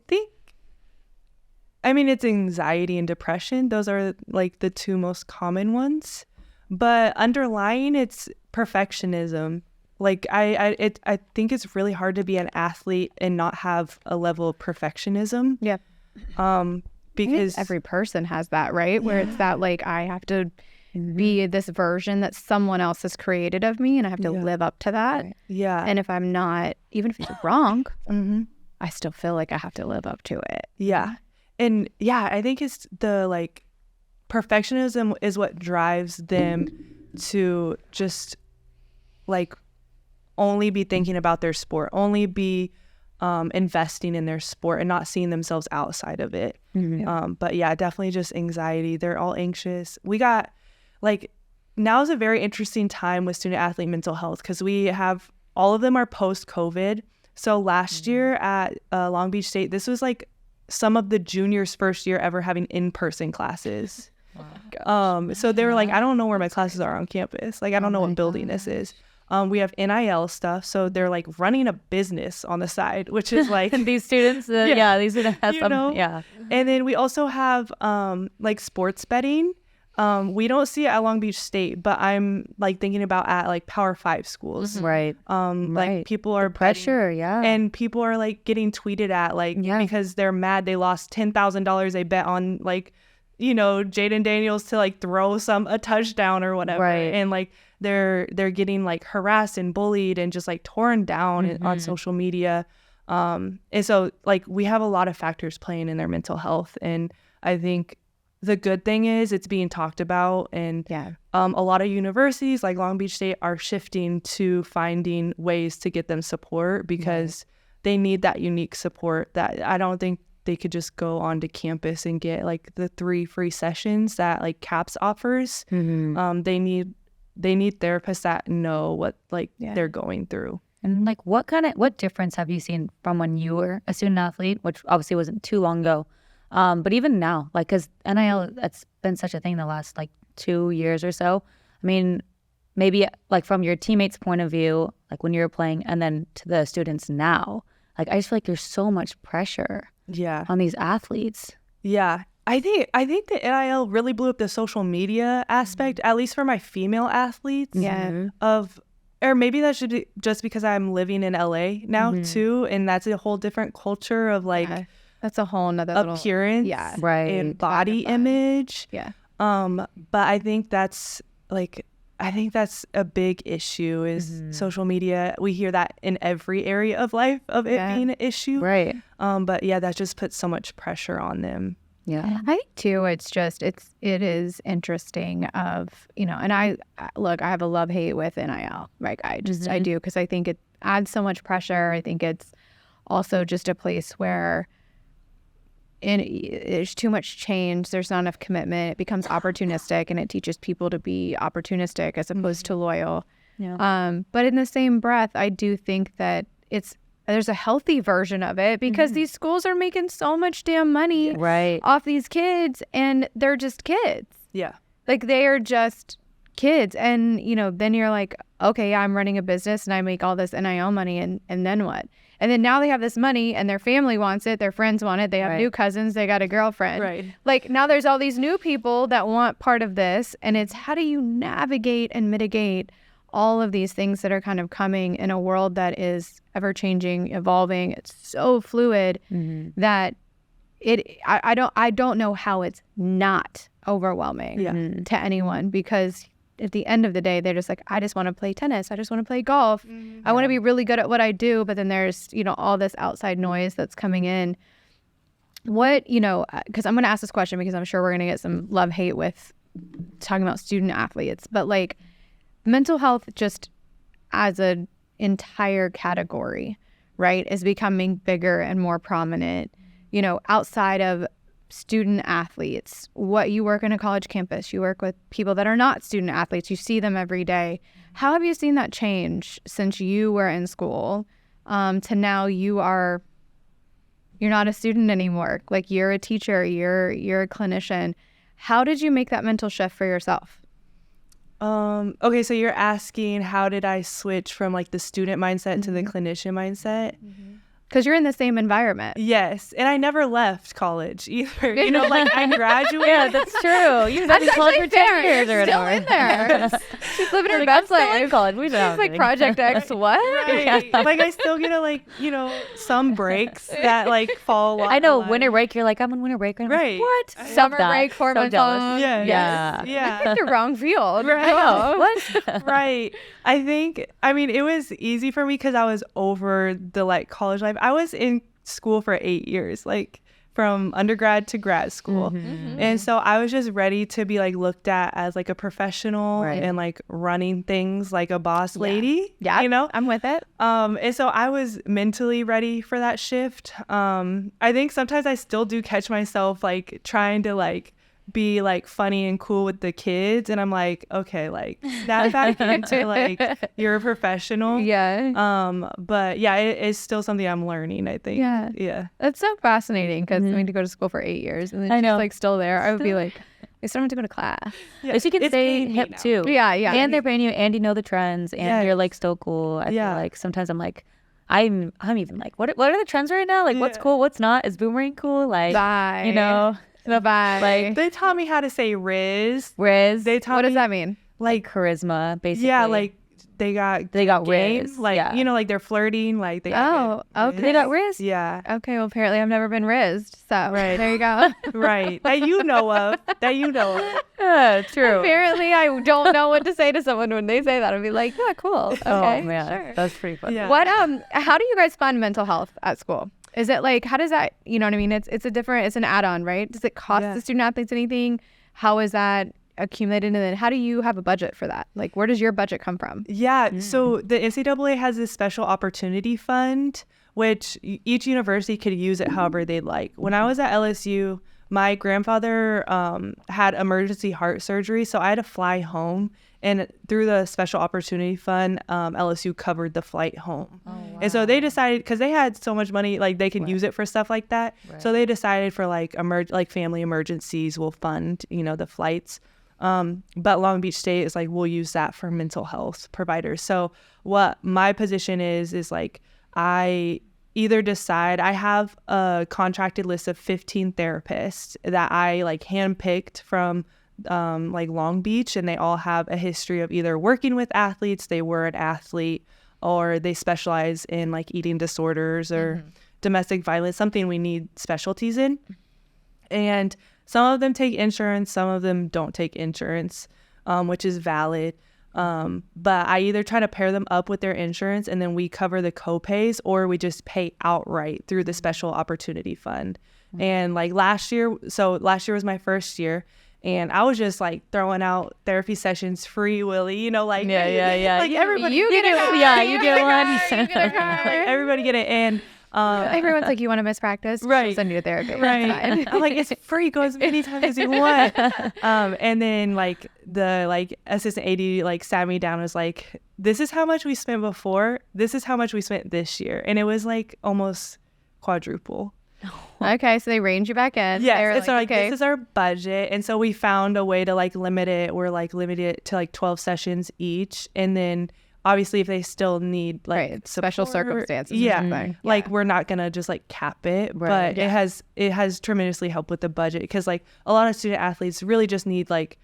A: mean, it's anxiety and depression. Those are like the two most common ones, but underlying it's perfectionism. Like I think it's really hard to be an athlete and not have a level of perfectionism.
F: Yeah.
A: Because
F: every person has that, right? Where it's that like, I have to be this version that someone else has created of me, and I have to live up to that.
A: Yeah.
F: And if I'm not, even if it's wrong, I still feel like I have to live up to it.
A: Yeah. And I think it's the like perfectionism is what drives them to just like only be thinking about their sport, only be investing in their sport and not seeing themselves outside of it. But definitely just anxiety. They're all anxious. We got like, now is a very interesting time with student athlete mental health, because we have, all of them are post-COVID. So last year at Long Beach State, this was like some of the juniors' first year ever having in-person classes. So they were like, I don't know where my classes are on campus. Like, I don't know what building this is. We have NIL stuff, so they're like running a business on the side, which is like
E: these students. These students have
A: And then we also have like sports betting. We don't see it at Long Beach State, but I'm like thinking about at like Power 5 schools.
E: Right.
A: Like people are
E: Pressure, yeah.
A: and people are like getting tweeted at like because they're mad they lost $10,000 they bet on like, you know, Jaden Daniels to like throw a touchdown or whatever.
E: Right.
A: And like they're getting like harassed and bullied and just like torn down on social media. And so like we have a lot of factors playing in their mental health, and I think the good thing is it's being talked about, and a lot of universities like Long Beach State are shifting to finding ways to get them support because they need that unique support that I don't think they could just go onto campus and get like the 3 free sessions that like CAPS offers. They need therapists that know what like they're going through.
E: And like what difference have you seen from when you were a student athlete, which obviously wasn't too long ago, but even now, like, because NIL, that's been such a thing the last like 2 years or so. I mean, maybe like from your teammates' point of view, like when you were playing, and then to the students now, like I just feel like there's so much pressure on these athletes.
A: Yeah. I think the NIL really blew up the social media aspect, at least for my female athletes. Or maybe that should be just because I'm living in LA now too, and that's a whole different culture of like
F: that's a whole nother
A: appearance and body image. But I think that's a big issue is social media. We hear that in every area of life of it being an issue.
E: Right.
A: But that just puts so much pressure on them.
F: Yeah. I think too, it is interesting of, you know, and I have a love-hate with NIL. Like I do, because I think it adds so much pressure. I think it's also just a place where there's too much change. There's not enough commitment. It becomes opportunistic, and it teaches people to be opportunistic as opposed to loyal. But in the same breath, I do think that there's a healthy version of it because these schools are making so much damn money off these kids, and they're just kids. Like they are just kids. And, you know, then you're like, okay, I'm running a business and I make all this NIL money, and then what? And then now they have this money and their family wants it, their friends want it, they have new cousins, they got a girlfriend. Like now there's all these new people that want part of this, and it's how do you navigate and mitigate all of these things that are kind of coming in a world that is ever-changing, evolving. It's so fluid that I don't know how it's not overwhelming to anyone, because at the end of the day, they're just like, I just want to play tennis. I just want to play golf. I want to be really good at what I do. But then there's, you know, all this outside noise that's coming in. What, you know, because I'm going to ask this question because I'm sure we're going to get some love-hate with talking about student athletes. But like, mental health just as an entire category, right, is becoming bigger and more prominent, you know, outside of student athletes. What you work in a college campus, you work with people that are not student athletes, you see them every day. How have you seen that change since you were in school to now you're not a student anymore? Like you're a teacher, you're a clinician. How did you make that mental shift for yourself?
A: Okay, so you're asking how did I switch from like the student mindset to the clinician mindset?
F: Because you're in the same environment.
A: Yes, and I never left college either. You know, like I graduated.
E: Yeah, that's true. You've been in college for 10 years or whatever.
F: Still in there. She's living her best life.
E: College. We
F: She's like Project X. What?
A: Right. Like I still get like, you know, some breaks that like fall.
E: I know winter break. You're like, I'm on winter break. And I'm
A: right.
E: Like, what?
F: Summer break, 4 months long.
A: Yeah.
F: I think the wrong field.
A: Right.
F: Oh.
E: What?
A: Right. I mean, it was easy for me because I was over the like college life. I was in school for 8 years, like from undergrad to grad school. And so I was just ready to be like looked at as like a professional and like running things like a boss lady.
F: Yeah.
A: You know,
F: I'm with it.
A: And so I was mentally ready for that shift. I think sometimes I still do catch myself like trying to like be like funny and cool with the kids, and I'm like, okay, like snap back into like you're a professional. But yeah, it is still something I'm learning, I think. Yeah,
F: that's so fascinating because I mean to go to school for 8 years and then she's like still there. I would be like, I still have to go to class.
E: But you can stay hip now. Too.
F: Yeah.
E: And they're paying you, and you know the trends, and you're like still cool. I feel like sometimes I'm like, I'm even like, what are the trends right now? Like, what's cool, what's not? Is boomerang cool? Like, you know.
F: Bye-bye.
E: Like
A: They taught me how to say Riz.
E: Riz.
A: They taught
F: What does
A: me
F: that mean?
E: Like charisma, basically.
A: yeah, like they got
E: Riz.
A: game, like
E: Yeah.
A: you know, like they're flirting, like they got
F: Oh,
A: good
F: okay.
E: They got Riz.
A: Yeah,
F: Okay, well, apparently I've never been rizzed, so
A: Right.
F: there you go.
A: right. That you know of. That you know of.
E: True.
F: Apparently, I don't know what to say to someone when they say that. I'd be like, yeah, cool. Okay,
E: Oh man,
F: sure.
E: that's pretty funny.
A: Yeah.
F: What how do you guys fund mental health at school? Is it like, how does that, you know what I mean? It's an add-on, right? Does it cost
A: Yeah.
F: the student athletes anything? How is that accumulated? And then how do you have a budget for that? Like, where does your budget come from?
A: Yeah, so the NCAA has this special opportunity fund, which each university could use it however they'd like. When I was at LSU, my grandfather had emergency heart surgery, so I had to fly home. And through the special opportunity fund, LSU covered the flight home.
E: Oh, wow.
A: And so they decided, because they had so much money, like they could use it for stuff like that. So they decided for like family emergencies, we'll fund, you know, the flights. But Long Beach State is like, we'll use that for mental health providers. So what my position is like, I either decide, I have a contracted list of 15 therapists that I like handpicked from like Long Beach, and they all have a history of either working with athletes, they were an athlete, or they specialize in like eating disorders or domestic violence, something we need specialties in. And some of them take insurance, some of them don't take insurance, which is valid. But I either try to pair them up with their insurance and then we cover the copays, or we just pay outright through the special opportunity fund. And like last year was my first year, and I was just like throwing out therapy sessions free willy, you know, like
E: Yeah.
A: like everybody
F: You get it.
E: Yeah, you get one.
A: like everybody get it. And
F: Everyone's like, you want to miss practice?
A: Right.
F: She'll send you to therapy. It's
A: right.
F: fine.
A: I'm like, it's free, go as many times as you want. And then like the like assistant AD like sat me down and was like, this is how much we spent before, this is how much we spent this year. And it was like almost quadruple.
F: Okay, so they reined you back in.
A: Yes,
F: They were
A: it's like
F: okay.
A: this is our budget, and so we found a way to like limit it. We're like limited it to like 12 sessions each, and then obviously if they still need like
F: Right, special
A: support,
F: circumstances or
A: yeah,
F: something.
A: like we're not gonna just like cap it, but it has tremendously helped with the budget, because like a lot of student athletes really just need like,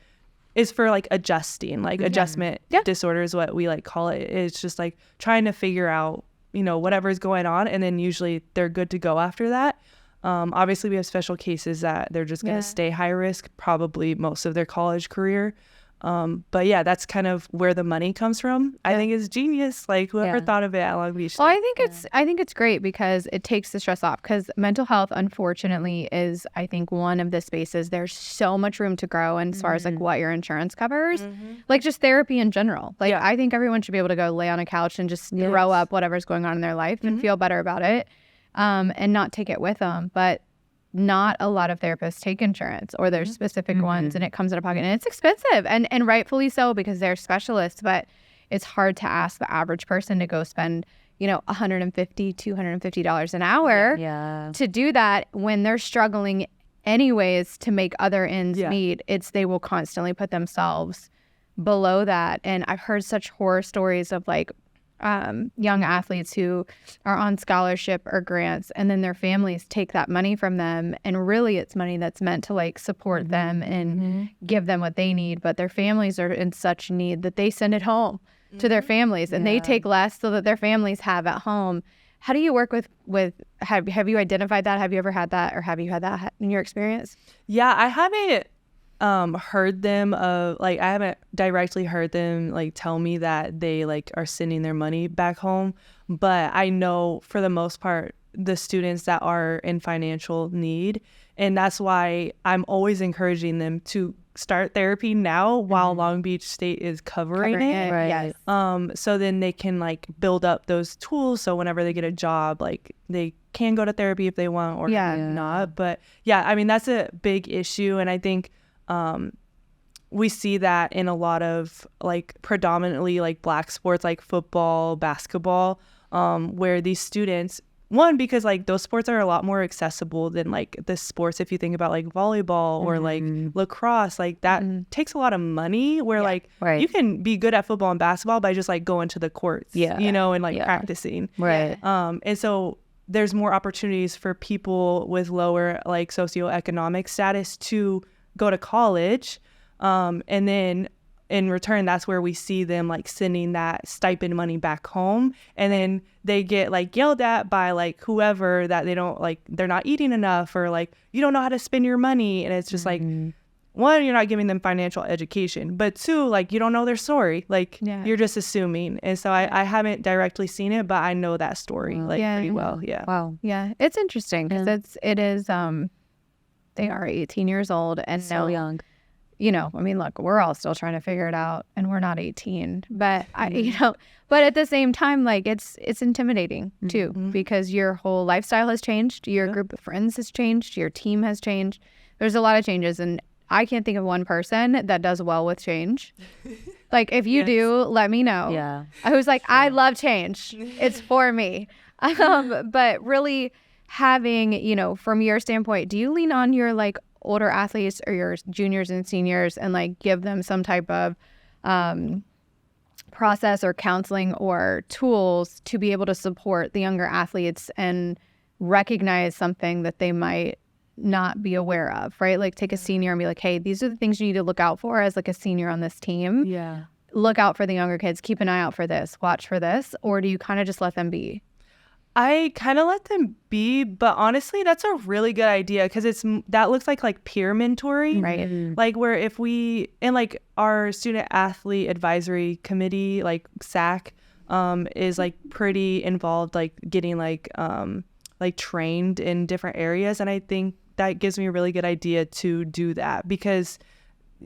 A: is for like adjusting, like adjustment disorder is what we like call it. It's just like trying to figure out, you know, whatever's going on, and then usually they're good to go after that. Obviously we have special cases that they're just going to stay high risk probably most of their college career. But yeah, that's kind of where the money comes from. I think it's genius. Like whoever thought of it at Long Beach.
F: Well, I think it's great because it takes the stress off, because mental health, unfortunately, is, I think, one of the spaces there's so much room to grow. And as far as like what your insurance covers, like just therapy in general. Like I think everyone should be able to go lay on a couch and just throw up whatever's going on in their life and feel better about it, and not take it with them. But not a lot of therapists take insurance, or there's specific ones, and it comes out of pocket, and it's expensive, and rightfully so, because they're specialists. But it's hard to ask the average person to go spend, you know, $150, $250 an hour to do that when they're struggling anyways to make other ends meet. They will constantly put themselves below that. And I've heard such horror stories of like young athletes who are on scholarship or grants, and then their families take that money from them, and really it's money that's meant to like support them and give them what they need, but their families are in such need that they send it home to their families, and they take less so that their families have at home. How do you work with have you identified that? Have you ever had that, or have you had that in your experience?
A: Yeah, I haven't heard them I haven't directly heard them like tell me that they like are sending their money back home, but I know for the most part the students that are in financial need, and that's why I'm always encouraging them to start therapy now while Long Beach State is covering it.
E: Right.
F: Yes.
A: So then they can like build up those tools, so whenever they get a job, like they can go to therapy if they want, or not. But yeah, I mean, that's a big issue, and I think we see that in a lot of like predominantly like Black sports like football, basketball, where these students, one, because like those sports are a lot more accessible than like the sports, if you think about like volleyball or like lacrosse, like that takes a lot of money, where like you can be good at football and basketball by just like going to the courts, you know, and like practicing.
E: Right.
A: And so there's more opportunities for people with lower like socioeconomic status to go to college. And then in return, that's where we see them like sending that stipend money back home. And then they get like yelled at by like whoever that they don't like, they're not eating enough, or like, you don't know how to spend your money. And it's just like, one, you're not giving them financial education, but two, like, you don't know their story. Like, you're just assuming. And so I haven't directly seen it, but I know that story like pretty well. Yeah.
E: Wow.
F: Yeah. It's interesting because it is, they are 18 years old and
E: So young.
F: You know, I mean, look, we're all still trying to figure it out and we're not 18, but but at the same time, like it's intimidating too, because your whole lifestyle has changed. Your group of friends has changed. Your team has changed. There's a lot of changes, and I can't think of one person that does well with change. Like, if you do, let me know.
E: Yeah.
F: I was like, I love change. It's for me. But really having, you know, from your standpoint, do you lean on your like older athletes or your juniors and seniors and like give them some type of process or counseling or tools to be able to support the younger athletes and recognize something that they might not be aware of, right? Like, take a senior and be like, hey, these are the things you need to look out for as like a senior on this team.
A: Yeah.
F: Look out for the younger kids. Keep an eye out for this. Watch for this. Or do you kind of just let them be?
A: I kind of let them be, but honestly, that's a really good idea, because that looks like peer mentoring,
F: Right.
A: Like, where if we, and like our student athlete advisory committee, like SAC, is like pretty involved, like getting like trained in different areas. And I think that gives me a really good idea to do that, because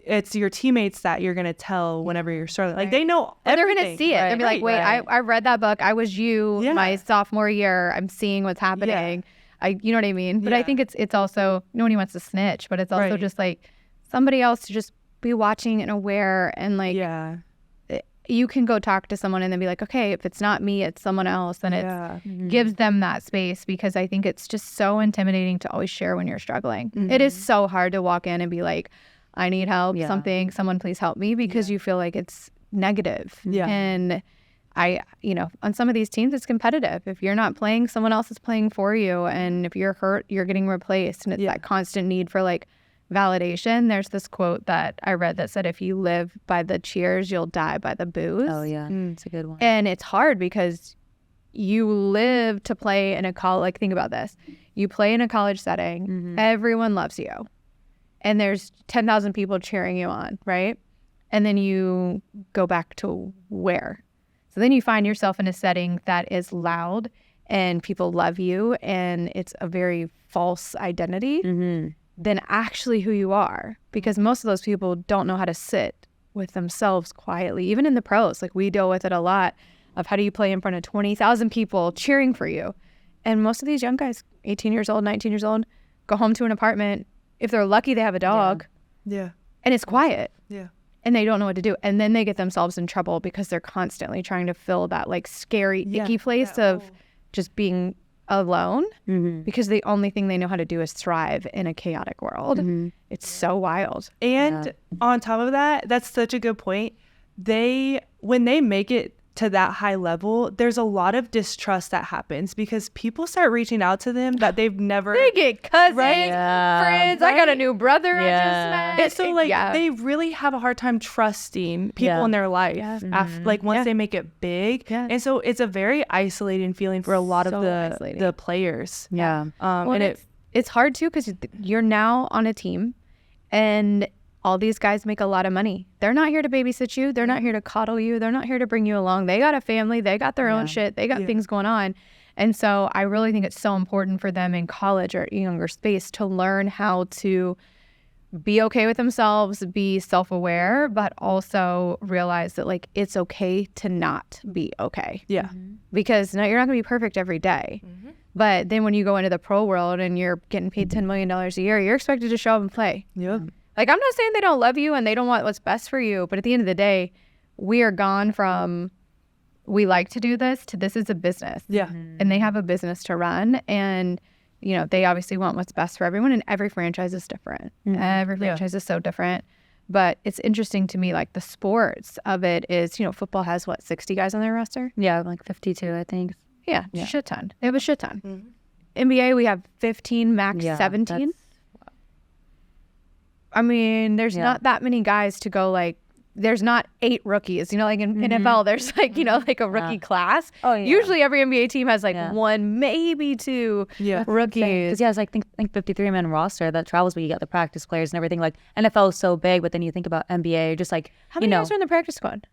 A: it's your teammates that you're going to tell whenever you're struggling. Like, they know
F: And they're
A: everything.
F: going to see it. They'll be like, wait, I read that book. I was my sophomore year. I'm seeing what's happening. You know what I mean? But I think it's also, no one wants to snitch, but it's also just like somebody else to just be watching and aware, and like, you can go talk to someone and then be like, okay, if it's not me, it's someone else. And it gives them that space, because I think it's just so intimidating to always share when you're struggling. It is so hard to walk in and be like, I need help, someone please help me, because you feel like it's negative. And on some of these teams, it's competitive. If you're not playing, someone else is playing for you. And if you're hurt, you're getting replaced. And it's that constant need for like validation. There's this quote that I read that said, if you live by the cheers, you'll die by the boos.
E: Oh, yeah. It's a good one.
F: And it's hard because you live to play in a college. Like, think about this. You play in a college setting. Everyone loves you. And there's 10,000 people cheering you on, right? And then you go back to where? So then you find yourself in a setting that is loud and people love you, and it's a very false identity than actually who you are. Because most of those people don't know how to sit with themselves quietly. Even in the pros, like, we deal with it a lot of how do you play in front of 20,000 people cheering for you. And most of these young guys, 18 years old, 19 years old, go home to an apartment. If they're lucky, they have a dog.
A: Yeah.
F: And it's quiet.
A: Yeah.
F: And they don't know what to do. And then they get themselves in trouble because they're constantly trying to fill that like scary, icky place of just being alone, because the only thing they know how to do is thrive in a chaotic world. It's so wild.
A: And on top of that, that's such a good point. When they make it to that high level, there's a lot of distrust that happens, because people start reaching out to them that they've never.
F: They get cousins,
E: Yeah.
F: friends. I got a new brother I just met.
A: And so like they really have a hard time trusting people in their life like once they make it big. And so it's a very isolating feeling for a lot of the players.
F: And it's hard too, because you're now on a team and all these guys make a lot of money. They're not here to babysit you. They're not here to coddle you. They're not here to bring you along. They got a family. They got their own shit. They got things going on. And so I really think it's so important for them in college or younger space to learn how to be okay with themselves, be self-aware, but also realize that like it's okay to not be okay. Because you're not going to be perfect every day. But then when you go into the pro world and you're getting paid $10 million a year, you're expected to show up and play. Like, I'm not saying they don't love you and they don't want what's best for you, but at the end of the day, we are gone from we like to do this to this is a business. And they have a business to run, and you know, they obviously want what's best for everyone, and every franchise is different. Every franchise is so different. But it's interesting to me, like the sports of it is, you know, football has 60 guys on their roster?
E: Yeah, like 52, I think.
F: Yeah, shit ton. They have a shit ton. NBA, we have 15, max 17. I mean, there's not that many guys to go like, there's not 8 rookies, you know, like in NFL, there's like, you know, like a rookie class. Oh, yeah. Usually every NBA team has like 1, maybe 2 rookies.
E: Because it's like, think 53-man roster that travels, but you got the practice players and everything. Like NFL is so big, but then you think about NBA, just like,
F: how many guys are in the practice squad?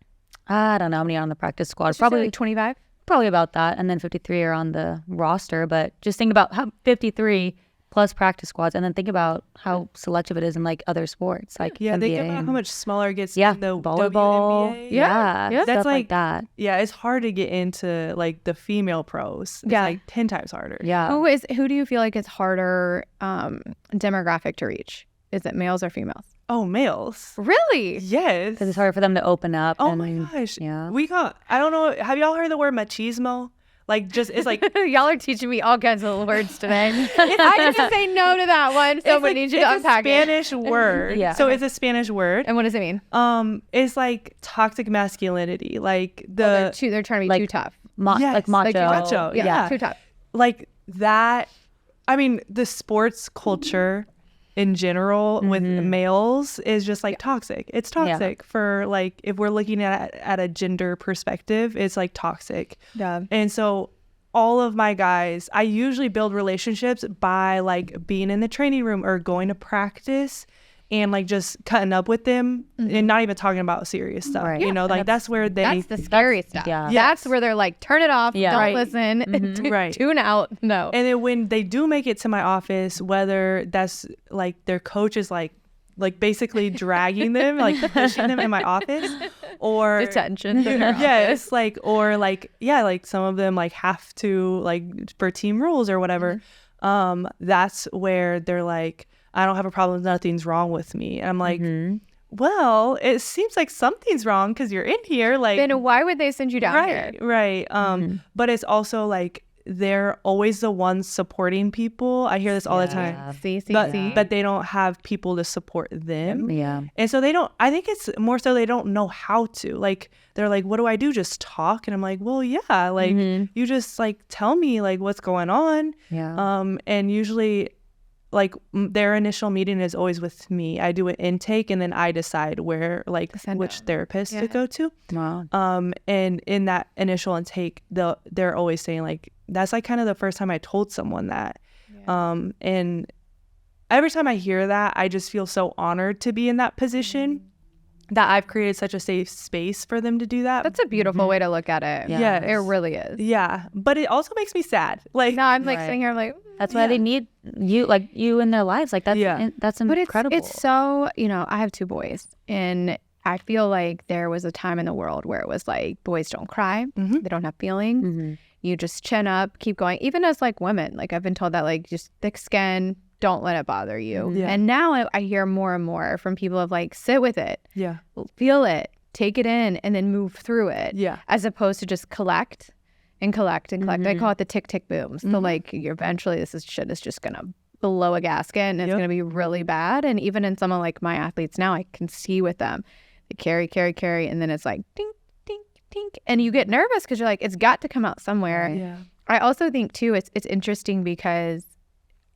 E: I don't know how many are on the practice squad.
F: Probably like 25?
E: Probably about that. And then 53 are on the roster. But just think about how 53 plus practice squads, and then think about how selective it is in like other sports, like NBA.
A: Think about how much smaller it gets in the
E: volleyball.
A: WNBA.
E: That's
A: stuff
E: like that.
A: Yeah, it's hard to get into like the female pros. It's like 10 times harder.
E: Yeah.
F: Who do you feel like it's harder demographic to reach? Is it males or females?
A: Oh, males.
F: Really?
A: Yes.
E: Because it's harder for them to open up.
A: Oh my gosh.
E: Yeah.
A: I don't know. Have y'all heard the word machismo? Like, just, it's like.
F: Y'all are teaching me all kinds of words today. I need to say no to that one. So we need you to unpack it.
A: It's a Spanish word. So it's a Spanish word.
F: And what does it mean?
A: It's like toxic masculinity. Like
F: they're trying to be
E: like,
F: too tough.
E: Like macho.
A: Macho. Yeah.
F: Too tough.
A: Like that. I mean, the sports culture in general with males is just like toxic. It's toxic for like, if we're looking at a gender perspective, it's like toxic.
F: Yeah.
A: And so all of my guys, I usually build relationships by like being in the training room or going to practice and like just cutting up with them and not even talking about serious stuff.
E: Right.
A: You know, like that's where
F: that's the scary stuff.
E: Yeah.
F: That's where they're like, turn it off, don't listen, tune out. No.
A: And then when they do make it to my office, whether that's like their coach is like basically dragging them, like pushing them in my office, or
F: detention.
A: Yes, like, or like, like some of them like have to like for team rules or whatever. That's where they're like, I don't have a problem. Nothing's wrong with me. And I'm like, well, it seems like something's wrong because you're in here. Like,
F: then why would they send you down here?
A: Right. But it's also like they're always the ones supporting people. I hear this all the time. But they don't have people to support them.
E: Yeah.
A: And so they don't. I think it's more so they don't know how to. Like, they're like, what do I do? Just talk? And I'm like, well, yeah. Like, you just like tell me like what's going on.
E: Yeah.
A: And usually, like their initial meeting is always with me. I do an intake and then I decide where like which therapist to go to.
E: Wow.
A: And in that initial intake, they're always saying like, that's like kind of the first time I told someone that. And every time I hear that, I just feel so honored to be in that position that I've created such a safe space for them to do that.
F: That's a beautiful way to look at it.
A: Yeah,
F: it really is.
A: Yeah, but it also makes me sad. Like,
F: now I'm like sitting here like,
E: that's why they need you, like you in their lives. Like that's that's incredible.
F: But it's so, you know, I have 2 boys, and I feel like there was a time in the world where it was like, boys don't cry, they don't have feelings. You just chin up, keep going. Even as like women, like I've been told that like just thick skin, don't let it bother you. And now I hear more and more from people of like, sit with it, feel it, take it in, and then move through it. As opposed to just collect and collect and collect. I call it the tick tick boom. So like eventually this shit is just gonna blow a gasket and it's gonna be really bad. And even in some of like my athletes now, I can see with them, they carry, and then it's like ding, ding, ding, and you get nervous because you're like, it's got to come out somewhere. I also think too, it's interesting because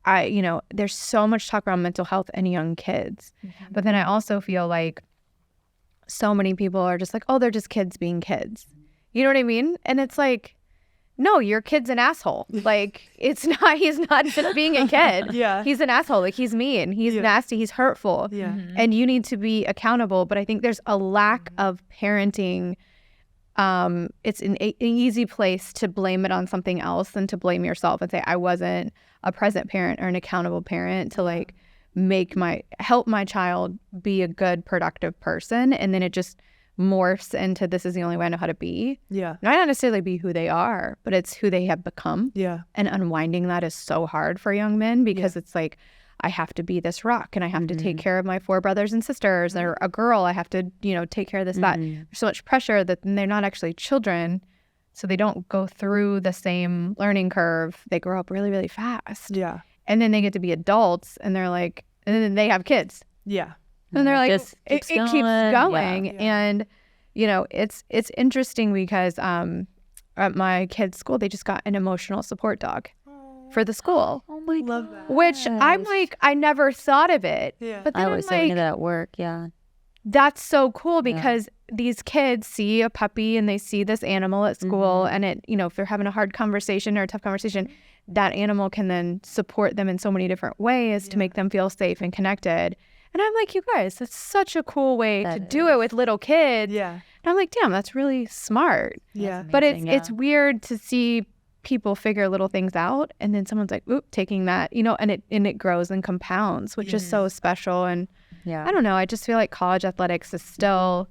F: there's so much talk around mental health and young kids. But then I also feel like so many people are just like, oh, they're just kids being kids. You know what I mean? And it's like, no, your kid's an asshole. Like, he's not just being a kid. He's an asshole. Like, he's mean. He's nasty. He's hurtful. And you need to be accountable. But I think there's a lack of parenting. It's an easy place to blame it on something else than to blame yourself and say, I wasn't a present parent or an accountable parent to like help my child be a good, productive person. And then it just morphs into, this is the only way I know how to be. Not necessarily be who they are, but it's who they have become. And unwinding that is so hard for young men because it's like, I have to be this rock and I have to take care of my 4 brothers and sisters, or a girl, I have to, take care of this, that. There's so much pressure that they're not actually children. So they don't go through the same learning curve. They grow up really, really fast. And then they get to be adults and they're like, and then they have kids. And they're like, it keeps going. And, it's interesting because at my kids' school, they just got an emotional support dog for the school.
E: Oh my
A: Love that.
F: Which I'm like, I never thought of it.
A: Yeah.
F: But then
E: I
F: I'm
E: was saying
F: like,
E: that at work. Yeah.
F: that's so cool because these kids see a puppy and they see this animal at school and it, if they're having a hard conversation or a tough conversation, that animal can then support them in so many different ways to make them feel safe and connected. And I'm like, you guys, that's such a cool way to do it with little kids.
A: Yeah.
F: And I'm like, damn, that's really smart.
A: Yeah.
F: But it's weird to see people figure little things out and then someone's like, oop, taking that, and it grows and compounds, which is so special. And I don't know, I just feel like college athletics is still,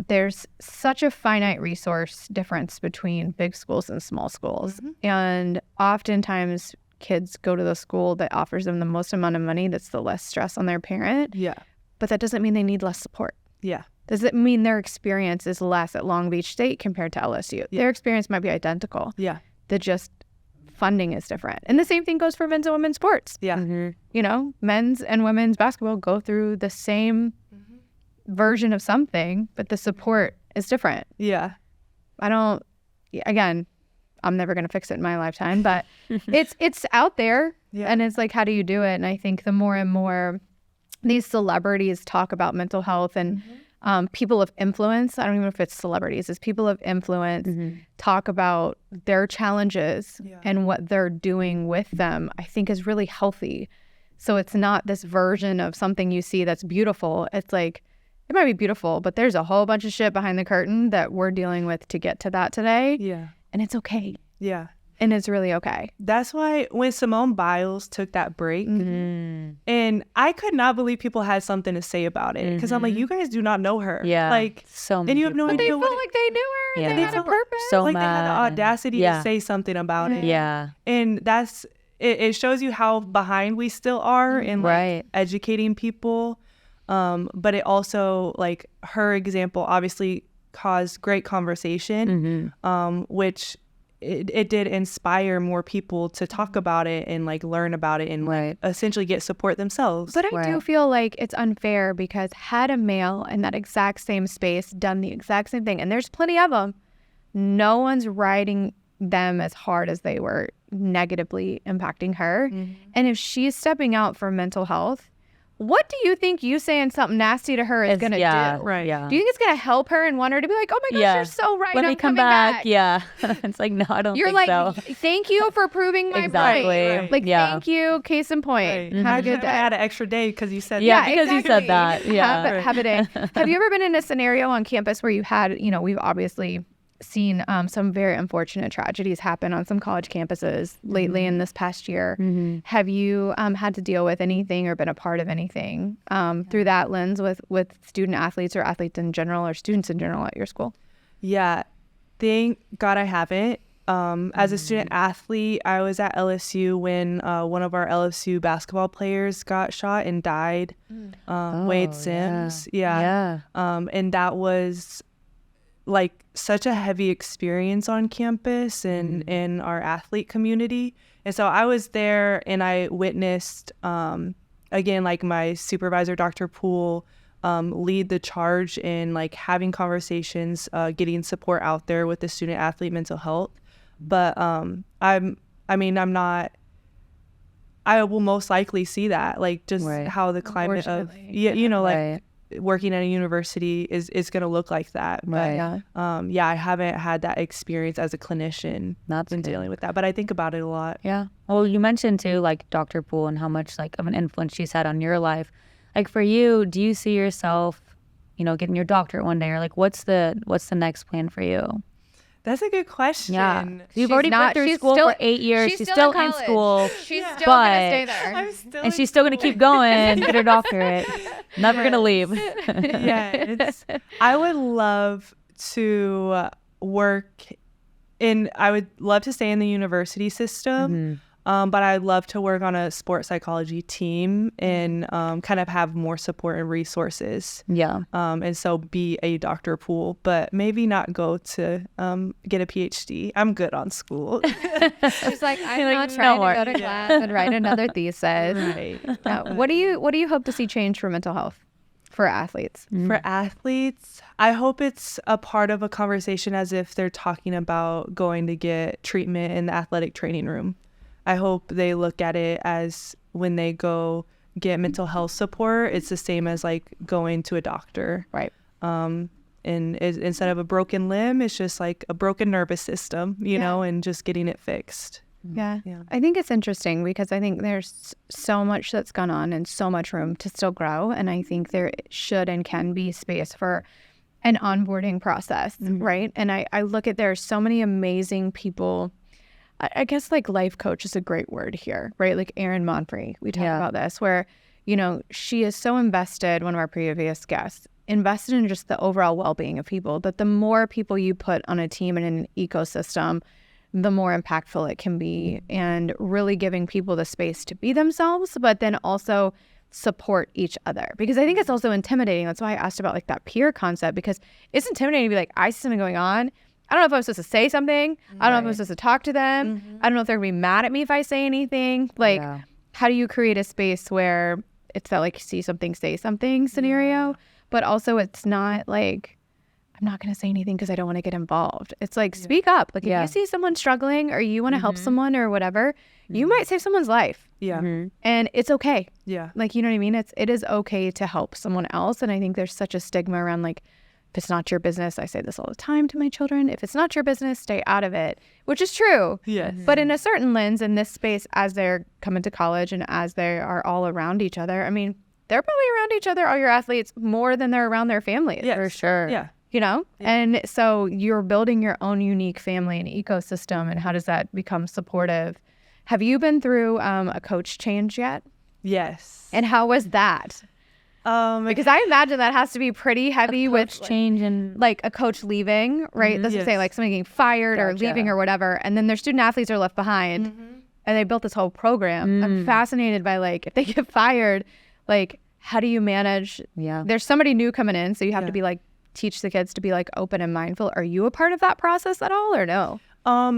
F: there's such a finite resource difference between big schools and small schools. And oftentimes kids go to the school that offers them the most amount of money that's the less stress on their parent.
A: Yeah.
F: But that doesn't mean they need less support.
A: Yeah.
F: Does it mean their experience is less at Long Beach State compared to LSU? Their experience might be identical.
A: Yeah.
F: The just funding is different. And the same thing goes for men's and women's sports.
A: Yeah.
F: Men's and women's basketball go through the same version of something, but the support is different.
A: Yeah.
F: Again, I'm never going to fix it in my lifetime, but it's out there.
A: Yeah.
F: And it's like, how do you do it? And I think the more and more these celebrities talk about mental health and people of influence, I don't even know if it's celebrities, it's people of influence talk about their challenges and what they're doing with them, I think is really healthy. So it's not this version of something you see that's beautiful. It's like, it might be beautiful, but there's a whole bunch of shit behind the curtain that we're dealing with to get to that today.
A: Yeah.
F: And it's okay.
A: Yeah.
F: And it's really okay.
A: That's why when Simone Biles took that break, and I could not believe people had something to say about it because I'm like, you guys do not know her.
E: Yeah.
A: Like,
E: so many
A: and you have no
F: But they
A: idea
F: felt
A: what
F: like they knew her.
E: Yeah.
F: They
E: They
F: had a
A: felt
F: purpose.
E: so
A: like they had the
E: mad.
A: audacity to say something about it.
E: Yeah.
A: And it shows you how behind we still are in like educating people. But it also, like, her example obviously caused great conversation, which it did inspire more people to talk about it and like learn about it and like essentially get support themselves.
F: But I do feel like it's unfair because had a male in that exact same space done the exact same thing, and there's plenty of them, no one's writing them as hard as they were negatively impacting her. And if she's stepping out for mental health, what do you think you saying something nasty to her is going to do?
A: Right.
E: Yeah.
F: Do you think it's going to help her and want her to be like, oh my gosh, you're so right.
E: Let
F: I'm
E: me come
F: coming back.
E: Yeah. It's like, no, I don't
F: You're
E: think
F: like,
E: so.
F: thank you for proving my
E: Exactly.
F: point.
A: Right.
F: Like,
E: Yeah.
F: thank you. Case in point.
A: Right.
F: Have a good day.
A: I had an extra day because you said
E: Yeah,
A: that.
E: because you said that. Yeah.
F: Have a day. Have you ever been in a scenario on campus where you had, we've obviously seen some very unfortunate tragedies happen on some college campuses lately in this past year. Have you had to deal with anything or been a part of anything through that lens with student athletes or athletes in general or students in general at your school?
A: Yeah. Thank God I haven't. As a student athlete, I was at LSU when one of our LSU basketball players got shot and died. Wade Sims. Yeah. And that was like such a heavy experience on campus and in our athlete community. And so I was there and I witnessed, again, like my supervisor, Dr. Poole, lead the charge in like having conversations, getting support out there with the student athlete mental health. But I will most likely see that, like just how the climate of, like working at a university is going to look like that. But I haven't had that experience as a clinician.
E: That's
A: been dealing with that, but I think about it a lot.
E: Yeah. Well, you mentioned too, like Dr. Poole and how much like of an influence she's had on your life. Like for you, do you see yourself, getting your doctorate one day, or like what's the next plan for you?
A: That's a good question.
E: Yeah. You've already been through school for 8 years. She's still in school.
F: She's still going to stay there.
E: And she's still going to keep going, get her doctorate. Never going to leave.
A: I would love to I would love to stay in the university system. But I'd love to work on a sports psychology team and kind of have more support and resources.
E: Yeah.
A: And so be a Dr. Poole, but maybe not go to get a PhD. I'm good on school.
F: She's like, I'm not trying to go to class and write another thesis.
A: Right.
F: What do you hope to see change for mental health for athletes?
A: For athletes, I hope it's a part of a conversation as if they're talking about going to get treatment in the athletic training room. I hope they look at it as when they go get mental health support, it's the same as like going to a doctor.
F: Right.
A: And instead of a broken limb, it's just like a broken nervous system, you know, and just getting it fixed.
F: Yeah. I think it's interesting because I think there's so much that's gone on and so much room to still grow. And I think there should and can be space for an onboarding process, right? And I look at there's so many amazing people. I guess like life coach is a great word here, right? Like Erin Monfrey, we talk about this, where, you know, she is so invested, one of our previous guests, invested in just the overall well-being of people, that the more people you put on a team and an ecosystem, the more impactful it can be, and really giving people the space to be themselves, but then also support each other. Because I think it's also intimidating. That's why I asked about like that peer concept, because it's intimidating to be like, I see something going on. I don't know if I'm supposed to say something. I don't know if I'm supposed to talk to them. I don't know if they're gonna be mad at me if I say anything. Like, how do you create a space where it's that like see something, say something scenario, but also it's not like, I'm not going to say anything because I don't want to get involved. It's like, speak up. Like if you see someone struggling or you want to help someone or whatever, you might save someone's life.
A: Yeah.
F: And it's okay.
A: Yeah.
F: Like, you know what I mean? It is okay to help someone else. And I think there's such a stigma around like, if it's not your business, I say this all the time to my children, if it's not your business, stay out of it, which is true.
A: Yes.
F: But in a certain lens, in this space, as they're coming to college and as they are all around each other, I mean, they're probably around each other, all your athletes, more than they're around their families.
A: Yes.
E: For sure.
A: Yeah.
F: You know? Yeah. And so you're building your own unique family and ecosystem, and how does that become supportive? Have you been through a coach change yet?
A: Yes.
F: And how was that? Because I imagine that has to be pretty heavy with
E: change and
F: like a coach leaving, right? Let's just say like somebody getting fired or leaving or whatever, and then their student athletes are left behind, and they built this whole program. I'm fascinated by like if they get fired, like how do you manage?
E: Yeah.
F: There's somebody new coming in, so you have to be like teach the kids to be like open and mindful. Are you a part of that process at all or no?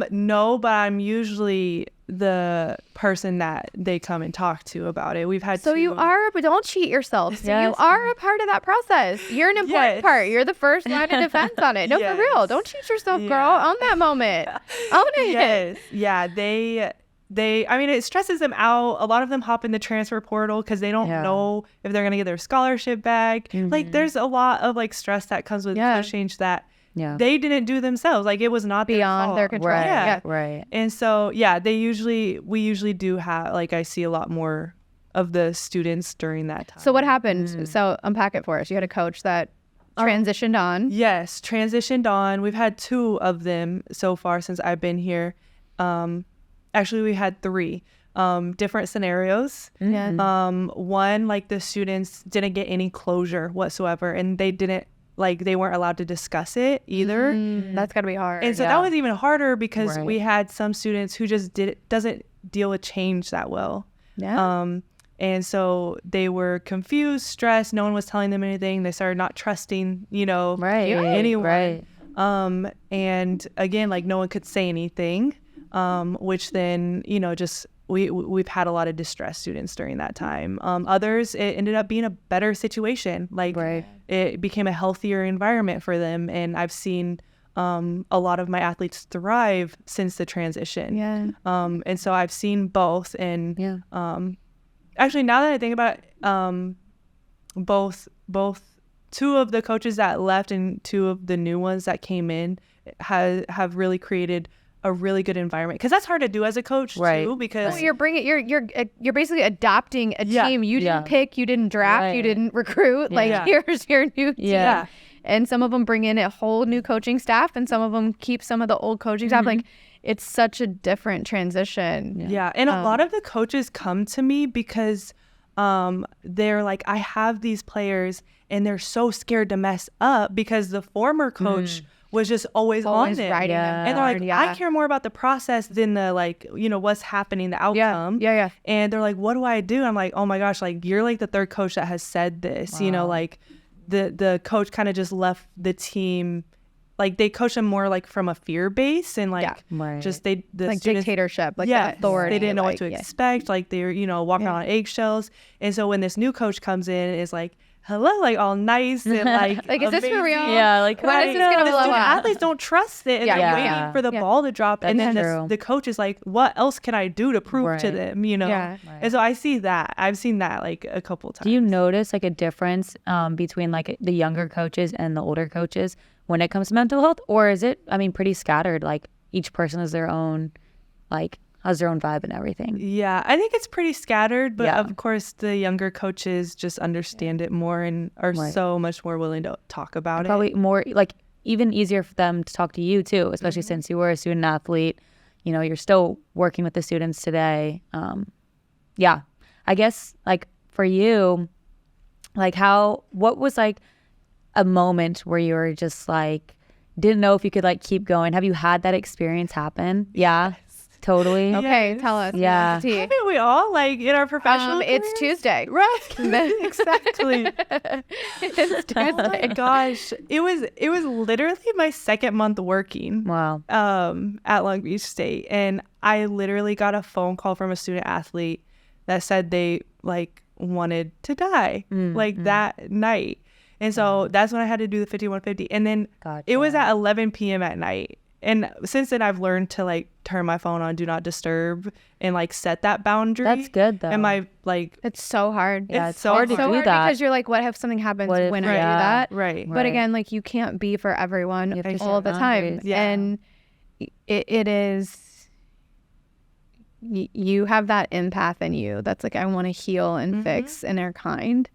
A: No, but I'm usually the person that they come and talk to about it. We've had
F: so you are, but don't cheat yourself. So you are a part of that process. You're an important part. You're the first line of defense on it. No, for real. Don't cheat yourself, girl. Own that moment. Own it.
A: Yes. Yeah. I mean, it stresses them out. A lot of them hop in the transfer portal because they don't know if they're going to get their scholarship back. Like there's a lot of like stress that comes with coach change that they didn't do themselves. Like it was not
F: beyond their control.
E: Right. Right.
A: And so, we usually do have, like, I see a lot more of the students during that time.
F: So what happened? So unpack it for us. You had a coach that transitioned on.
A: Yes, transitioned on. We've had 2 of them so far since I've been here. Actually, we had 3 different scenarios. One, like the students didn't get any closure whatsoever, and they weren't allowed to discuss it either.
F: That's got to be hard.
A: And so that was even harder because we had some students who just doesn't deal with change that well.
F: Yeah.
A: And so they were confused, stressed. No one was telling them anything. They started not trusting, anyone.
E: Right.
A: And again, like no one could say anything, which then, just we've had a lot of distressed students during that time. Others, it ended up being a better situation. Like it became a healthier environment for them. And I've seen a lot of my athletes thrive since the transition.
F: Yeah.
A: And so I've seen both. And actually, now that I think about it, both 2 of the coaches that left and 2 of the new ones that came in have really created a really good environment, because that's hard to do as a coach too, because
F: you're basically adopting a team you didn't pick, you didn't draft, you didn't recruit. Like here's your new team. And some of them bring in a whole new coaching staff, and some of them keep some of the old coaching staff. Like it's such a different transition.
A: And a lot of the coaches come to me because they're like, I have these players and they're so scared to mess up because the former coach was just always on it.
F: Writing them.
A: And they're like, I care more about the process than the what's happening, the outcome. And they're like, what do I do? I'm like, oh my gosh, like you're like the 3rd coach that has said this. Like the coach kind of just left the team, like they coach them more like from a fear base and like just the
F: like
A: students,
F: dictatorship, like authority.
A: They didn't know what to expect. Like they're walking on eggshells. And so when this new coach comes in, is like, hello, like all nice and like
F: Like, is this for
A: amazing.
F: real?
E: Yeah, like
F: When is this gonna
A: The
F: blow
A: student
F: up?
A: athletes don't trust it, and
F: Yeah,
A: they're
E: yeah,
A: waiting
E: yeah.
A: for the ball to drop, and
E: That's
A: then
E: true.
A: the coach is like, "What else can I do to prove to
E: Right.
A: them?" You know.
F: Yeah.
A: And so I see that. I've seen that like a couple times.
E: Do you notice like a difference between like the younger coaches and the older coaches when it comes to mental health, or is it, I mean, pretty scattered? Like each person has their own, like has their own vibe and everything.
A: Yeah, I think it's pretty scattered, but
E: Yeah.
A: of course the younger coaches just understand it more and are
E: Right.
A: so much more willing to talk about it.
E: Probably more like even easier for them to talk to you too, especially since you were a student athlete. You know, you're still working with the students today. Yeah, I guess like for you, like what was like a moment where you were just like didn't know if you could like keep going? Have you had that experience happen? Yeah, totally.
F: Okay, tell us.
E: Yeah.
F: Tea.
A: Haven't we all like in our professional
F: It's
A: careers?
F: Tuesday.
A: Right. Exactly.
F: It's Tuesday.
A: Oh my gosh. It was literally my second month working
E: Wow.
A: at Long Beach State, and I literally got a phone call from a student athlete that said they like wanted to die like that night. And so that's when I had to do the 5150. And then it was at 11 p.m. at night. And since then I've learned to like turn my phone on do not disturb and like set that boundary.
E: That's good though.
A: And my like
F: It's so hard.
E: Yeah,
A: it's
E: it's
A: so
E: hard to
A: hard.
E: do
F: hard
E: that.
F: because you're like, what if something happens
E: What if-
F: when I do
E: yeah.
F: that?
A: Right.
F: But
E: Right.
F: again, like you can't be for everyone
E: You have to
F: all
E: set
F: the time.
E: boundaries.
A: Yeah.
F: And it is, you have that empath in you that's like, I want to heal and fix and are kind.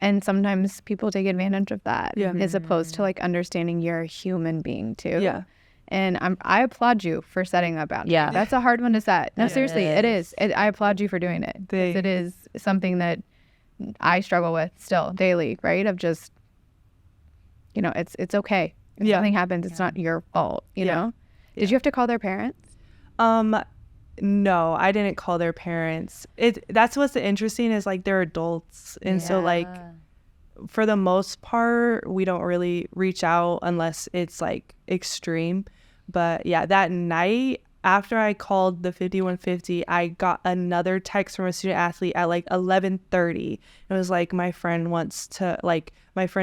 F: And sometimes people take advantage of that as opposed to like understanding you're a human being too.
A: Yeah.
F: And I applaud you for setting that boundary.
E: Yeah.
F: That's a hard one to set. No,
E: Yeah,
F: seriously,
E: it
F: it is. I applaud you for doing it. 'Cause it is something that I struggle with still daily, right? Of just, you know, it's okay. If
A: Yeah.
F: something happens, it's not your fault, you
A: Yeah.
F: know? Did you have to call their parents?
A: No, I didn't call their parents. That's what's interesting is like they're adults, and so like for the most part we don't really reach out unless it's like extreme. But yeah, that night after I called the 5150, I got another text from a student athlete at like 11:30. It was like, my friend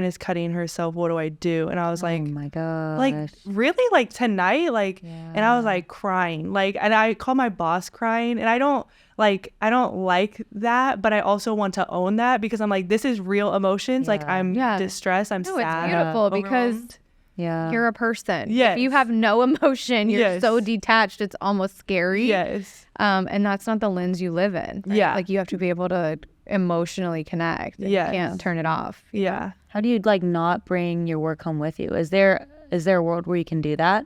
A: is cutting herself, what do I do? And I was like,
E: oh my god.
A: like really, like tonight, like and I was like crying, like, and I called my boss crying, and I don't like that, but I also want to own that because I'm like, this is real emotions. Like I'm distressed, I'm
F: No,
A: sad,
F: it's beautiful because
A: overwhelmed.
E: yeah.
F: you're a person.
A: Yes.
F: If you have no emotion, you're
A: Yes.
F: so detached, it's almost scary.
A: Yes.
F: And that's not the lens you live in. Right?
A: Yeah.
F: Like you have to be able to emotionally connect. And
A: Yes.
F: You can't turn it off.
A: Yeah.
E: How do you like not bring your work home with you? Is there a world where you can do that?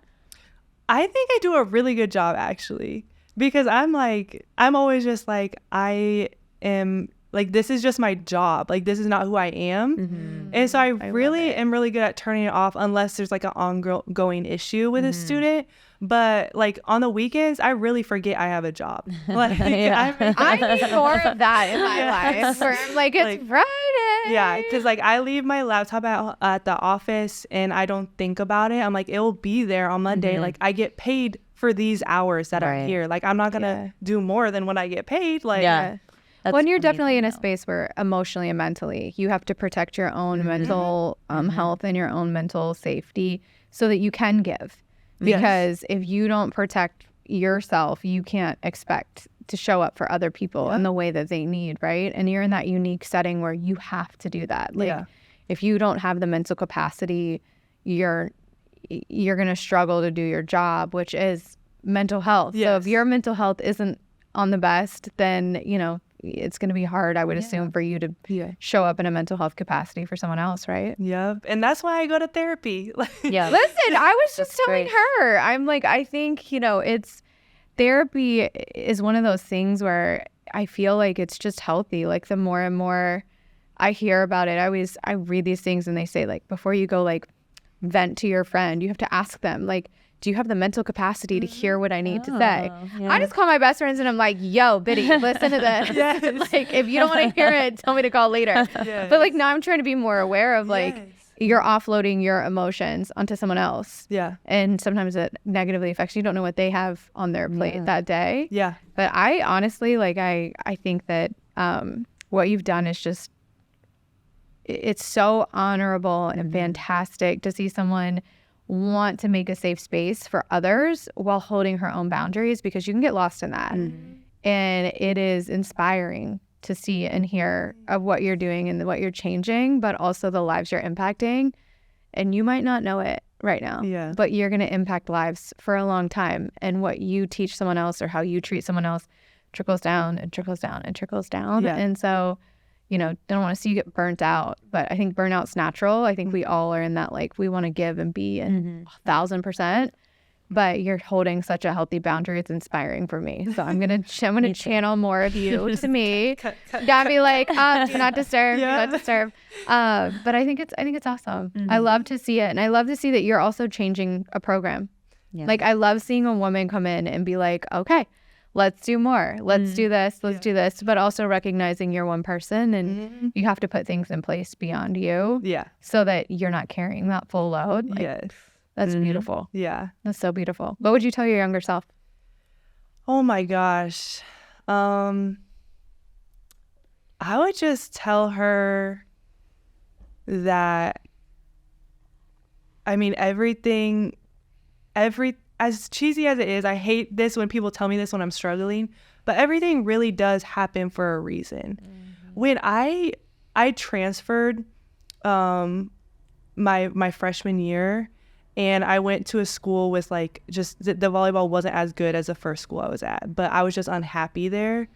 A: I think I do a really good job actually, because I'm always just like, I am like, this is just my job. Like, this is not who I am. And so I really am really good at turning it off unless there's like an ongoing issue with a student. But like on the weekends, I really forget I have a job. Like
F: I need more of that in my life. Where I'm like, it's Friday.
A: Yeah, because like I leave my laptop at the office and I don't think about it. I'm like, it will be there on Monday. Like I get paid for these hours that I'm here. Like I'm not gonna do more than when I get paid. Like
F: When you're definitely in a space where emotionally and mentally you have to protect your own mental health and your own mental safety so that you can give. Because if you don't protect yourself, you can't expect to show up for other people in the way that they need, right? And you're in that unique setting where you have to do that. Like if you don't have the mental capacity, you're going to struggle to do your job, which is mental health. So if your mental health isn't on the best, then, you know, it's going to be hard, I would assume, for you to show up in a mental health capacity for someone else, right?
A: Yep. And that's why I go to therapy.
E: Yeah.
F: Listen, I was just telling
E: great.
F: her, I'm like, I think, you know, therapy is one of those things where I feel like it's just healthy. Like the more and more I hear about it, I read these things and they say like, before you go like vent to your friend, you have to ask them like, do you have the mental capacity to hear what I need to say? I just call my best friends and I'm like, yo, Biddy, listen to this. Like, if you don't want to hear it, tell me to call later. But like now I'm trying to be more aware of like, you're offloading your emotions onto someone else.
A: Yeah.
F: And sometimes it negatively affects you. You don't know what they have on their plate that day.
A: Yeah.
F: But I honestly, like, I think that what you've done is just it's so honorable and fantastic to see someone want to make a safe space for others while holding her own boundaries, because you can get lost in that. And it is inspiring to see and hear of what you're doing and what you're changing, but also the lives you're impacting. And you might not know it right now, but you're going to impact lives for a long time. And what you teach someone else or how you treat someone else trickles down and trickles down and trickles down. And so, don't want to see you get burnt out, but I think burnout's natural. I think we all are in that, like, we want to give and be 1,000%, but you're holding such a healthy boundary. It's inspiring for me. So I'm going to channel more of you to me. Gotta be like, do not disturb, do not disturb. But I think it's awesome. I love to see it. And I love to see that you're also changing a program. Like, I love seeing a woman come in and be like, okay, let's do more. Let's do this. Let's do this. But also recognizing you're one person and you have to put things in place beyond you. So that you're not carrying that full load. Like, that's beautiful. That's so beautiful. What would you tell your younger self?
A: Oh my gosh. I would just tell her that, I mean, as cheesy as it is, I hate this when people tell me this when I'm struggling, but everything really does happen for a reason. When I transferred my freshman year, and I went to a school with, like, just the volleyball wasn't as good as the first school I was at, but I was just unhappy there.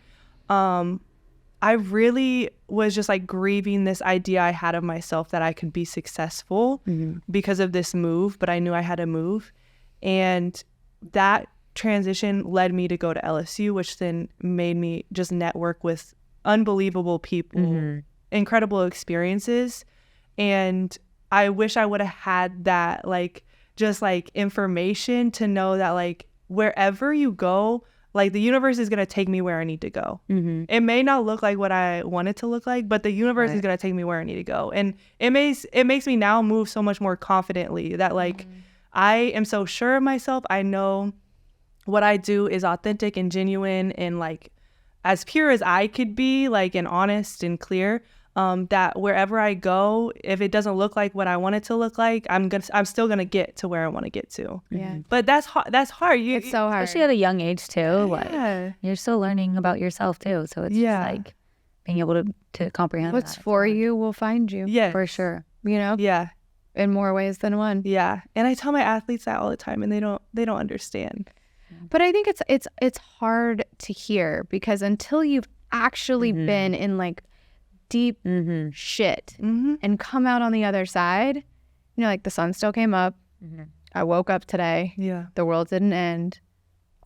A: I really was just, like, grieving this idea I had of myself that I could be successful because of this move, but I knew I had to move. And that transition led me to go to LSU, which then made me just network with unbelievable people, incredible experiences. And I wish I would have had that, like, just, like, information to know that, like, wherever you go, like, the universe is going to take me where I need to go. It may not look like what I want it to look like, but the universe is going to take me where I need to go. And it makes me now move so much more confidently that, like, I am so sure of myself. I know what I do is authentic and genuine and, like, as pure as I could be, like, and honest and clear. That wherever I go, if it doesn't look like what I want it to look like, I'm still gonna get to where I want to get to. But that's hard. It's
F: so hard,
E: especially at a young age too. Like, you're still learning about yourself too. So it's just, like, being able to comprehend
F: what's for you will find you.
E: For sure.
F: In more ways than one.
A: And I tell my athletes that all the time, and they don't understand.
F: But I think it's hard to hear, because until you've actually been in, like, deep shit and come out on the other side, like, the sun still came up. I woke up today. The world didn't end.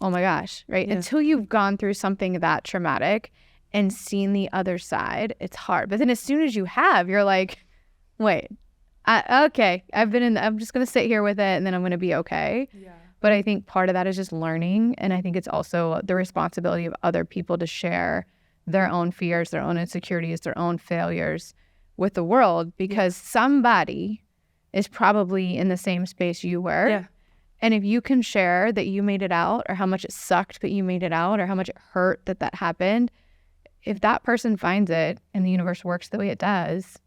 F: Oh my gosh, right? Until you've gone through something that traumatic and seen the other side, it's hard. But then as soon as you have, you're like, wait, okay, I'm just going to sit here with it, and then I'm going to be okay. But I think part of that is just learning. And I think it's also the responsibility of other people to share their own fears, their own insecurities, their own failures with the world, because somebody is probably in the same space you were. And if you can share that you made it out, or how much it sucked but you made it out, or how much it hurt that happened, if that person finds it and the universe works the way it does,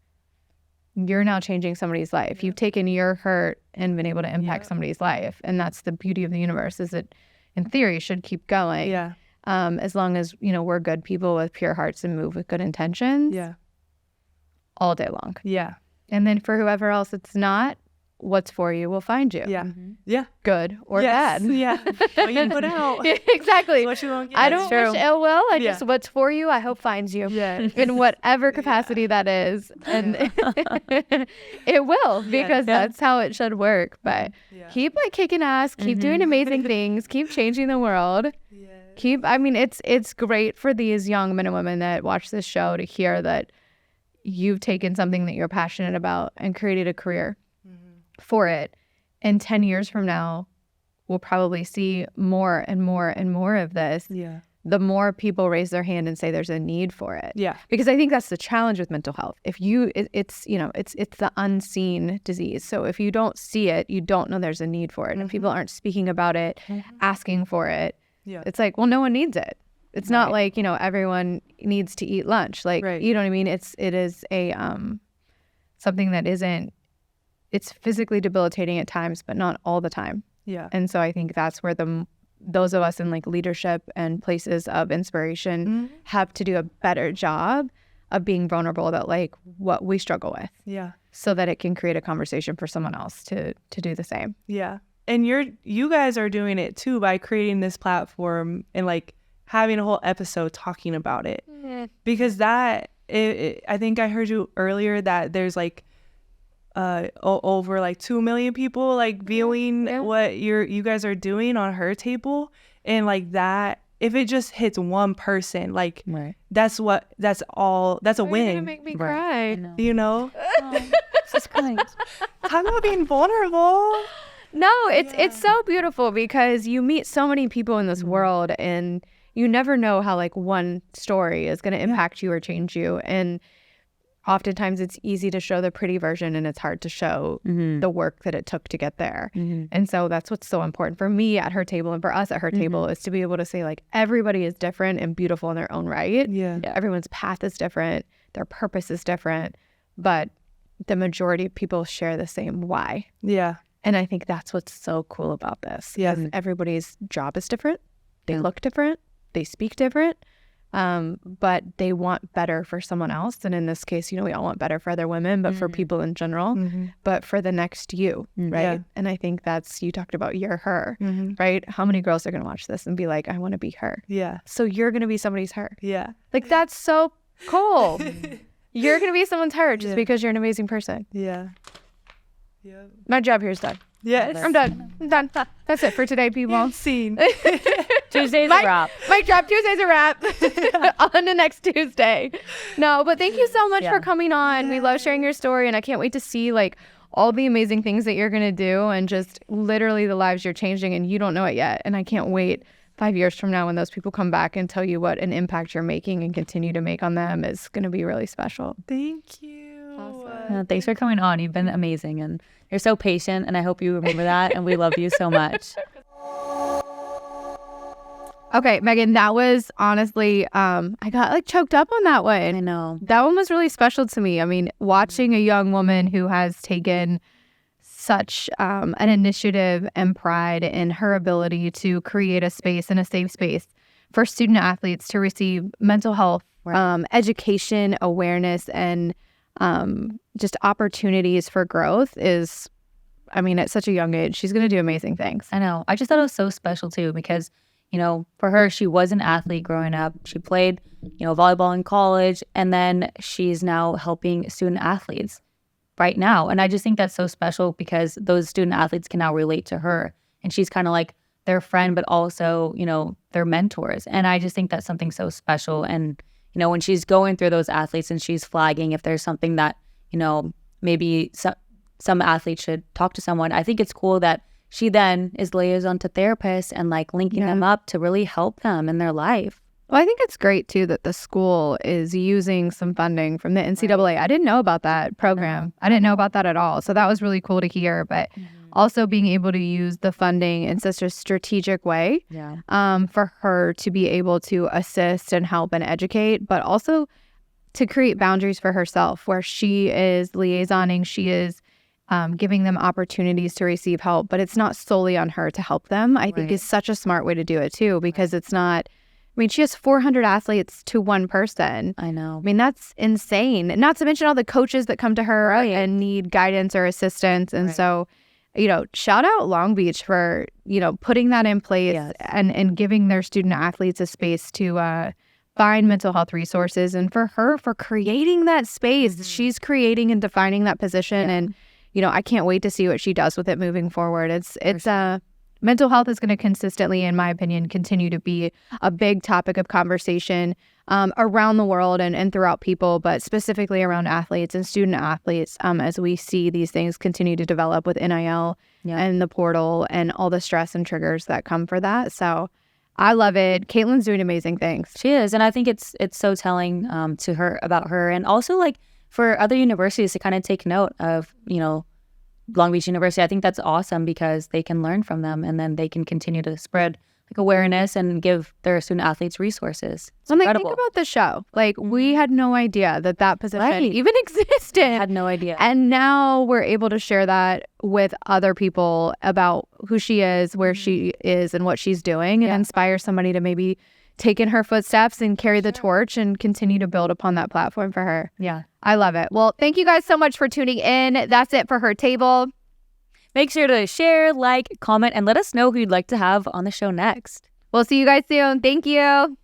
F: you're now changing somebody's life. You've taken your hurt and been able to impact somebody's life. And that's the beauty of the universe, is it, in theory, should keep going. As long as, we're good people with pure hearts and move with good intentions. All day long. And then for whoever else it's not, what's for you will find you. Good or bad.
A: What you put out.
F: Exactly.
A: What you won't get.
F: I don't wish ill will. Just what's for you, I hope finds you. In whatever capacity that is. And it will, because that's how it should work. But keep, like, kicking ass, keep doing amazing things, keep changing the world. It's great for these young men and women that watch this show to hear that you've taken something that you're passionate about and created a career for it. And 10 years from now, we'll probably see more and more and more of this. The more people raise their hand and say there's a need for it. Because I think that's the challenge with mental health. If it's the unseen disease. So if you don't see it, you don't know there's a need for it. And if people aren't speaking about it, asking for it, it's like, well, no one needs it. It's not like, everyone needs to eat lunch. Like, you know what I mean? It is a something that isn't, it's physically debilitating at times, but not all the time.
A: Yeah.
F: And so I think that's where those of us in like leadership and places of inspiration have to do a better job of being vulnerable about like what we struggle with.
A: Yeah.
F: So that it can create a conversation for someone else to do the same.
A: Yeah. And you guys are doing it too by creating this platform and like having a whole episode talking about it. Because I think I heard you earlier that there's like over like 2 million people like viewing what you guys are doing on Her Table, and like that, if it just hits one person, like that's a win.
F: You're gonna make me cry.
A: You know?
E: She's crying.
A: Talk about being vulnerable.
F: No, it's so beautiful because you meet so many people in this world, and you never know how like one story is going to impact you or change you. And oftentimes it's easy to show the pretty version, and it's hard to show the work that it took to get there. And so that's what's so important for me at Her Table and for us at Her Table, is to be able to say like everybody is different and beautiful in their own right.
A: Yeah.
F: Everyone's path is different. Their purpose is different. But the majority of people share the same why.
A: Yeah.
F: And I think that's what's so cool about this.
A: Yes.
F: Everybody's job is different. They look different. They speak different. But they want better for someone else. And in this case, we all want better for other women, but for people in general, but for the next you, right?
A: Yeah.
F: And I think you talked about you're her, right? How many girls are going to watch this and be like, I want to be her.
A: Yeah.
F: So you're going to be somebody's her.
A: Yeah.
F: Like, that's so cool. You're going to be someone's her just because you're an amazing person.
A: Yeah. Yeah.
F: My job here is done.
A: Yes.
F: I'm done. That's it for today, people.
A: Scene.
E: Tuesday's a wrap.
F: Mic drop. Tuesday's a wrap. On to next Tuesday. No, but thank you so much for coming on. We love sharing your story, and I can't wait to see like all the amazing things that you're gonna do, and just literally the lives you're changing, and you don't know it yet. And I can't wait 5 years from now when those people come back and tell you what an impact you're making and continue to make on them is gonna be really special.
A: Thank you.
F: Awesome.
E: Thanks for coming on. You've been amazing, and you're so patient, and I hope you remember that, and we love you so much.
F: Okay, Megan, that was honestly, I got like choked up on that one.
E: I know.
F: That one was really special to me. I mean, watching a young woman who has taken such an initiative and pride in her ability to create a space and a safe space for student athletes to receive mental health, education, awareness, and just opportunities for growth is, I mean, at such a young age, she's going to do amazing things.
E: I know. I just thought it was so special too because, for her, she was an athlete growing up. She played, volleyball in college, and then she's now helping student athletes right now. And I just think that's so special because those student athletes can now relate to her. And she's kind of like their friend, but also, their mentors. And I just think that's something so special. And, when she's going through those athletes and she's flagging if there's something that, maybe some athletes should talk to someone, I think it's cool that she then is liaison to therapists and like linking them up to really help them in their life.
F: Well, I think it's great too that the school is using some funding from the NCAA. I didn't know about that program. I didn't know about that at all. So that was really cool to hear. But also being able to use the funding in such a strategic way for her to be able to assist and help and educate, but also to create boundaries for herself where she is liaisoning, she is giving them opportunities to receive help, but it's not solely on her to help them, I think is such a smart way to do it too, because it's not, I mean, she has 400 athletes to one person.
E: I know.
F: I mean, that's insane. Not to mention all the coaches that come to her and need guidance or assistance. And so, shout out Long Beach for, putting that in place and giving their student athletes a space to find mental health resources. And for her, for creating that space, she's creating and defining that position. And, I can't wait to see what she does with it moving forward. Mental health is going to consistently, in my opinion, continue to be a big topic of conversation around the world and throughout people, but specifically around athletes and student athletes as we see these things continue to develop with NIL and the portal and all the stress and triggers that come for that. So I love it. Caitlin's doing amazing things.
E: She is. And I think it's so telling to her about her, and also like for other universities to kind of take note of, Long Beach University. I think that's awesome because they can learn from them and then they can continue to spread like awareness and give their student athletes resources. It's
F: When
E: incredible.
F: think about the show, like we had no idea that position
E: Right.
F: even existed.
E: Had no idea.
F: And now we're able to share that with other people about who she is, where she is, and what she's doing, and inspire somebody to maybe take in her footsteps and carry the torch and continue to build upon that platform for her.
E: Yeah.
F: I love it. Well, thank you guys so much for tuning in. That's it for Her Table.
E: Make sure to share, like, comment, and let us know who you'd like to have on the show next.
F: We'll see you guys soon. Thank you.